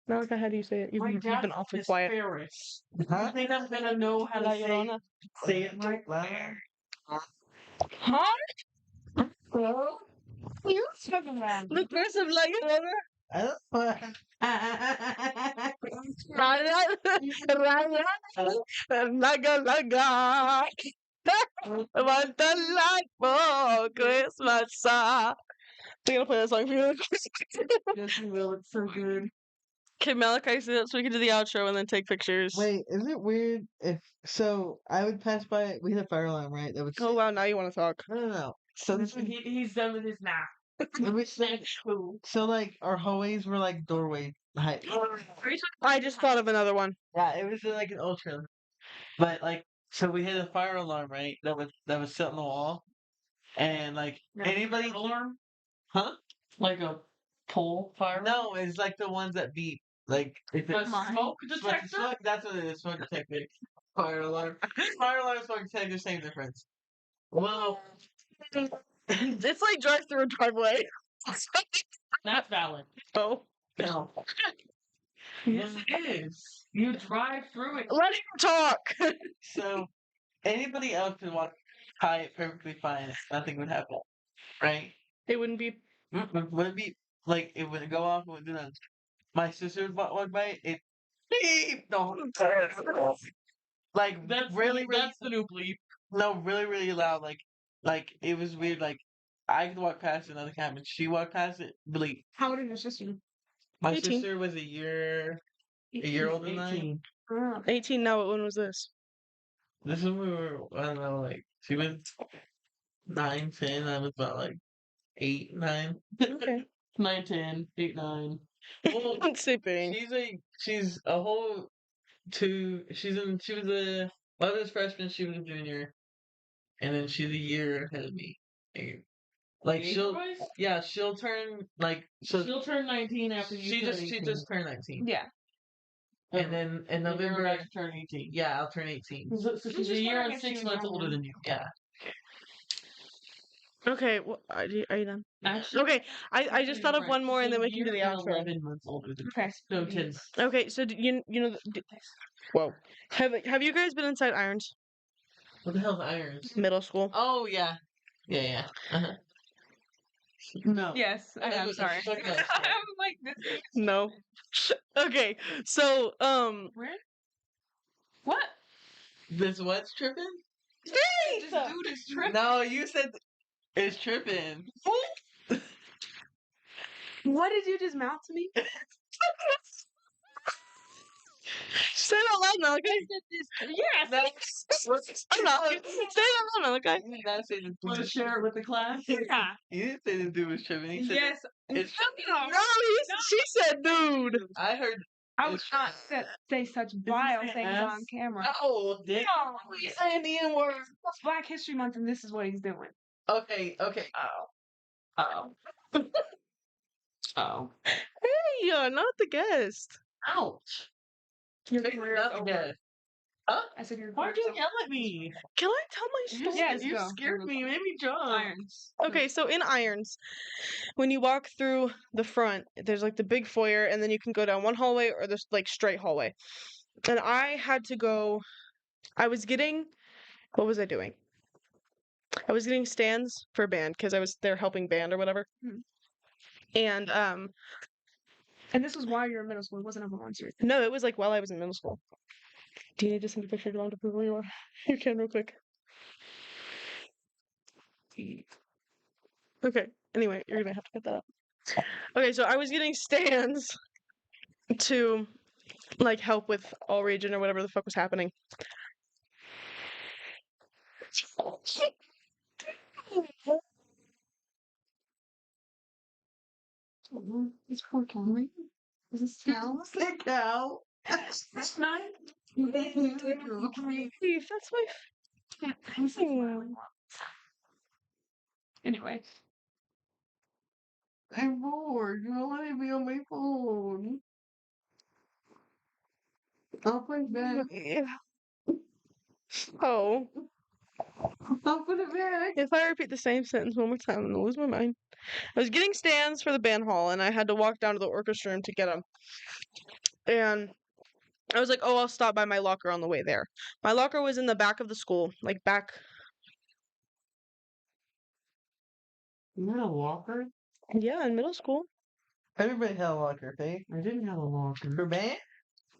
Speaker 1: Malachi, how do you say it? You've been awfully quiet.
Speaker 2: Ferris. I think I'm gonna know how
Speaker 1: La
Speaker 2: to
Speaker 1: Llorona.
Speaker 2: say it right.
Speaker 3: Huh? Bro? What are you talking about?
Speaker 1: The curse of La Llorona. Laga laga. Wantalag po Christmas. We're gonna play that song for you.
Speaker 2: Yes, we will. It's so good.
Speaker 1: Okay, Malachi, sit up so we can do the outro and then take pictures.
Speaker 5: Wait, is it weird if so? I would pass by it. We had a fire alarm, right? That would.
Speaker 1: Oh wow, now you want to talk.
Speaker 5: No. So this would,
Speaker 2: He's done with his now.
Speaker 5: so like our hallways were like doorway height.
Speaker 1: I just thought of another one.
Speaker 5: Yeah, it was like an old trailer. But like, so we had a fire alarm, right? That was set on the wall, and like anybody,
Speaker 2: alarm?
Speaker 5: huh?
Speaker 2: Like a pole fire?
Speaker 5: No, it's like the ones that beep. Like if
Speaker 2: A
Speaker 5: it's
Speaker 2: smoke detector?
Speaker 5: that's what it is. Smoke detector. Fire alarm. Fire alarm, smoke detector, same difference. Well,
Speaker 1: It's like drive through a driveway.
Speaker 2: That's valid.
Speaker 1: Oh.
Speaker 5: no.
Speaker 2: Yes, it is. You drive through it.
Speaker 1: Let him talk.
Speaker 5: So anybody else could walk by it perfectly fine. Nothing would happen, right?
Speaker 1: It wouldn't be.
Speaker 5: Would it be like it would go off? It would do that. My sister would walk by it. Beep. No. Like
Speaker 2: That's
Speaker 5: really,
Speaker 2: that's the new bleep.
Speaker 5: no, really, really loud. Like it was weird. Like I could walk past another cabin. She walked past it. Believe
Speaker 3: How old is your sister?
Speaker 5: my
Speaker 1: 18.
Speaker 5: sister was a year older than I.
Speaker 2: 18.
Speaker 3: Oh,
Speaker 1: 18 now. When was this?
Speaker 5: This is when we were. I don't know. Like she was 9, 10. I was about like 8, 9.
Speaker 1: Okay.
Speaker 2: 9, 10, 8, 9.
Speaker 5: Well,
Speaker 1: Sleeping.
Speaker 5: she's a whole two. She was a. I was freshman. She was a junior, and then she's a year ahead of me. Like she'll turn like so.
Speaker 2: She'll turn 19 after you turn 18.
Speaker 5: She just turned 19.
Speaker 3: yeah.
Speaker 5: And then in
Speaker 2: And you're
Speaker 5: November,
Speaker 2: about to turn 18.
Speaker 5: yeah, I'll turn 18.
Speaker 2: So she's
Speaker 3: just
Speaker 2: a year
Speaker 3: wondering
Speaker 2: and
Speaker 3: if she
Speaker 2: 6
Speaker 3: was
Speaker 2: months
Speaker 3: younger.
Speaker 2: older than you.
Speaker 5: Yeah.
Speaker 1: Okay. Well, are you done?
Speaker 2: Actually,
Speaker 1: Okay. I just thought of one more, and then we
Speaker 2: she's
Speaker 1: can do the
Speaker 2: a year and
Speaker 1: outro.
Speaker 2: 11 months older than
Speaker 3: Okay.
Speaker 2: you. No, 10.
Speaker 1: Okay. So you know. Whoa. Have you guys been inside Irons?
Speaker 5: What the hell's irons?
Speaker 1: Middle school.
Speaker 5: Oh yeah, yeah. Uh-huh.
Speaker 2: No.
Speaker 3: Yes, I am sorry.
Speaker 5: Fuck no.
Speaker 3: I'm like this.
Speaker 1: No. Okay. So
Speaker 3: Where? What?
Speaker 5: This what's tripping?
Speaker 3: This dude is tripping.
Speaker 5: No, you said it's tripping.
Speaker 3: What did you just mouth to me?
Speaker 1: say it out loud, Malachi.
Speaker 3: Yes.
Speaker 1: I'm not. Say it out loud, Malachi.
Speaker 5: You did not say the
Speaker 2: Want to
Speaker 5: dude.
Speaker 2: share it with the class?
Speaker 3: Yeah.
Speaker 5: You didn't say the dude was tripping. He said
Speaker 3: Yes.
Speaker 5: it's.
Speaker 3: No.
Speaker 1: No, she said dude.
Speaker 5: I heard.
Speaker 3: I would not say such vile
Speaker 2: say
Speaker 3: things
Speaker 2: ass?
Speaker 3: on camera.
Speaker 5: Oh,
Speaker 2: Dick?
Speaker 3: No.
Speaker 5: you saying the N word.
Speaker 3: It's Black History Month, and this is what he's doing.
Speaker 5: Okay.
Speaker 3: Oh. Oh.
Speaker 1: Hey, not the guest.
Speaker 5: Ouch.
Speaker 3: Your
Speaker 5: Fix
Speaker 3: career
Speaker 5: it
Speaker 3: is
Speaker 5: up,
Speaker 3: over.
Speaker 5: guys. Huh?
Speaker 3: I said your
Speaker 2: Why'd
Speaker 3: career
Speaker 2: you
Speaker 3: is
Speaker 2: yell at me?
Speaker 1: Can I tell my story?
Speaker 3: Yes,
Speaker 2: You
Speaker 3: go.
Speaker 2: scared me. You made me jump.
Speaker 3: Irons.
Speaker 1: Okay, so in Irons, when you walk through the front, there's like the big foyer, and then you can go down one hallway or there's like straight hallway. And I had to go. I was getting. What was I doing? I was getting stands for band because I was there helping band or whatever.
Speaker 3: Hmm.
Speaker 1: And
Speaker 3: And this was while you were in middle school. It wasn't a volunteer.
Speaker 1: no, it was like while I was in middle school. Do you need to send a picture to prove where you are? You can real quick. Okay. Anyway, you're gonna have to cut that out. Okay, so I was getting stands to like help with all region or whatever the fuck was happening.
Speaker 3: It's poor Kelly. Is this cow?
Speaker 2: Sick cow.
Speaker 3: That's not.
Speaker 1: Please, that's my.
Speaker 3: Anyway.
Speaker 2: I'm bored. You don't let me be on my phone. I'll put it back.
Speaker 1: Oh,
Speaker 2: I'll put it back.
Speaker 1: if I repeat the same sentence one more time, I'm gonna lose my mind. I was getting stands for the band hall, and I had to walk down to the orchestra room to get them. And I was like, oh, I'll stop by my locker on the way there. My locker was in the back of the school, like back.
Speaker 2: You had a locker?
Speaker 1: Yeah, in middle school.
Speaker 5: Everybody had a locker, okay?
Speaker 2: I didn't have a locker.
Speaker 5: For band?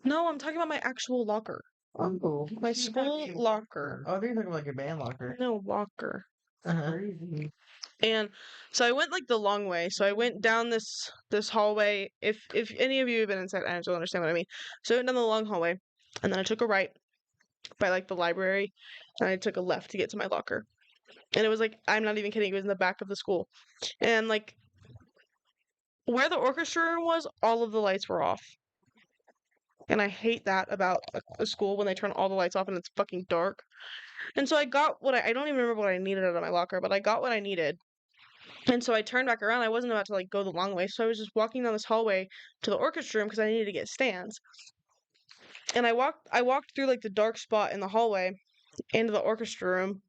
Speaker 1: No, I'm talking about my actual locker.
Speaker 5: Oh.
Speaker 1: My
Speaker 2: She had
Speaker 1: school
Speaker 2: a
Speaker 1: locker.
Speaker 5: Oh, they're talking about your band locker.
Speaker 1: No, locker.
Speaker 5: Uh-huh.
Speaker 2: Crazy.
Speaker 1: And so I went like the long way. So I went down this hallway. If any of you have been inside, I don't understand what I mean. So I went down the long hallway, and then I took a right by like the library, and I took a left to get to my locker. And it was like, I'm not even kidding, it was in the back of the school. And like where the orchestra room was, all of the lights were off. And I hate that about a school when they turn all the lights off and it's fucking dark. And so I got what I don't even remember what I needed out of my locker, but I got what I needed. And so I turned back around. I wasn't about to like go the long way, so I was just walking down this hallway to the orchestra room because I needed to get stands. And I walked through like the dark spot in the hallway into the orchestra room,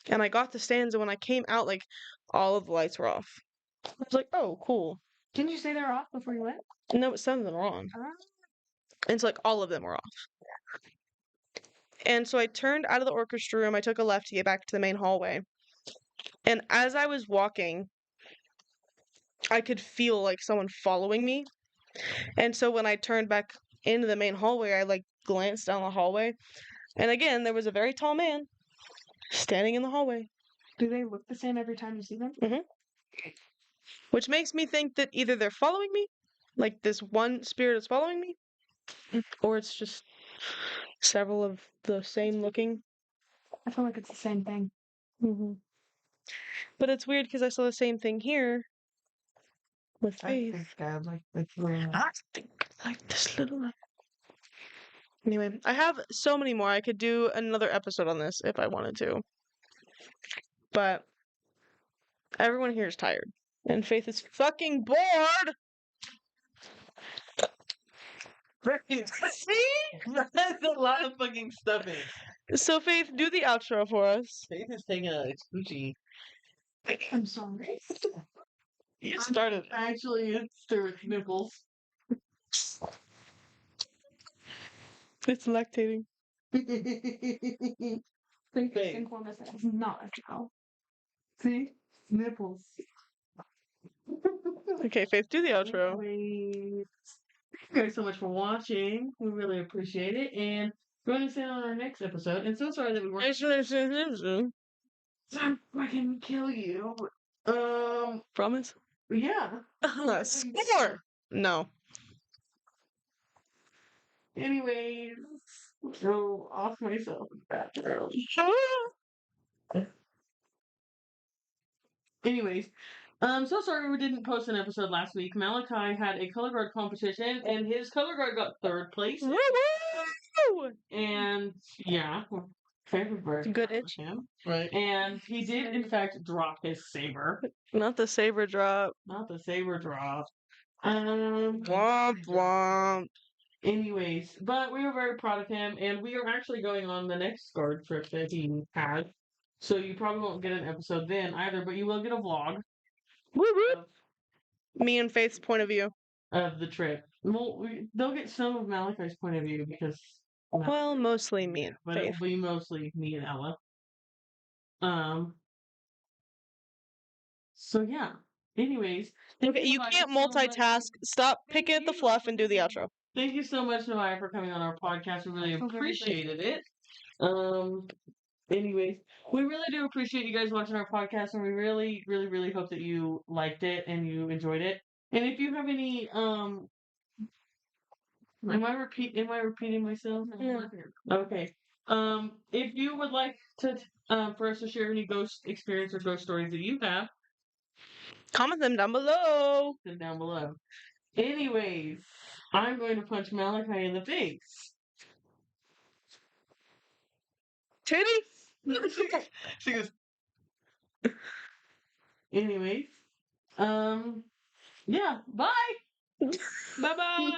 Speaker 1: and I got the stands. And when I came out, like all of the lights were off. I was like, "Oh, cool."
Speaker 3: Didn't you say they were off before you went?
Speaker 1: No, but some of them were on.
Speaker 3: Ah.
Speaker 1: And so like all of them were off. And so I turned out of the orchestra room. I took a left to get back to the main hallway. And as I was walking, I could feel like someone following me. And so when I turned back into the main hallway, I like glanced down the hallway. And again, there was a very tall man standing in the hallway.
Speaker 3: Do they look the same every time you see them?
Speaker 1: Which makes me think that either they're following me, like this one spirit is following me, or it's just several of the same looking.
Speaker 3: I feel like it's the same thing.
Speaker 1: But it's weird because I saw the same thing here with Faith.
Speaker 2: God, like that's really
Speaker 1: I think like this little. Anyway, I have so many more. I could do another episode on this if I wanted to. But everyone here is tired. And Faith is fucking bored!
Speaker 5: See? That's a lot of fucking stuffing.
Speaker 1: So, Faith, do the outro for us.
Speaker 5: Faith is taking a scoochie.
Speaker 3: I'm sorry.
Speaker 1: You started.
Speaker 2: actually it's Stuart's nipples.
Speaker 1: It's lactating.
Speaker 3: Think one is not a cow.
Speaker 2: See? Nipples.
Speaker 1: Okay, Faith, do the outro.
Speaker 2: Anyways, thank you guys so much for watching. We really appreciate it. And join us in on our next episode. And so sorry that we weren't so fucking kill you.
Speaker 1: Promise?
Speaker 2: Yeah.
Speaker 1: Score! No.
Speaker 2: Anyways, go off myself in the bathroom. Anyways, so sorry we didn't post an episode last week. Malachi had a color guard competition, and his color guard got third place.
Speaker 1: Woo-hoo!
Speaker 2: And yeah, favorite bird.
Speaker 1: Good itch.
Speaker 2: Him.
Speaker 5: Right.
Speaker 2: And he did, in fact, drop his saber.
Speaker 1: Not the saber drop.
Speaker 2: Not the saber drop.
Speaker 1: Womp womp.
Speaker 2: Anyways, but we were very proud of him, and we are actually going on the next guard trip that he had. So you probably won't get an episode then either, but you will get a vlog
Speaker 1: Woo woo. Me and Faith's point of view.
Speaker 2: of the trip. Well, they'll get some of Malachi's point of view because,
Speaker 1: Well, mostly me and
Speaker 2: but
Speaker 1: Faith.
Speaker 2: it'll be mostly me and Ella. So yeah. Anyways, thank
Speaker 1: Okay, you
Speaker 2: Navaya,
Speaker 1: can't
Speaker 2: so much.
Speaker 1: multitask. Stop picking at the fluff and do the outro.
Speaker 2: Thank you so much, Navaya, for coming on our podcast. We really
Speaker 3: I feel very
Speaker 2: appreciated it. Anyways, we really do appreciate you guys watching our podcast, and we really, really, really hope that you liked it and you enjoyed it. And if you have any, am I repeating myself?
Speaker 1: Yeah.
Speaker 2: Okay. If you would like to, for us to share any ghost experience or ghost stories that you have,
Speaker 1: Comment them down below.
Speaker 2: put it down below. Anyways, I'm going to punch Malachi in the face.
Speaker 1: Titty?
Speaker 5: She goes,
Speaker 2: Anyways, yeah, bye.
Speaker 1: Bye bye.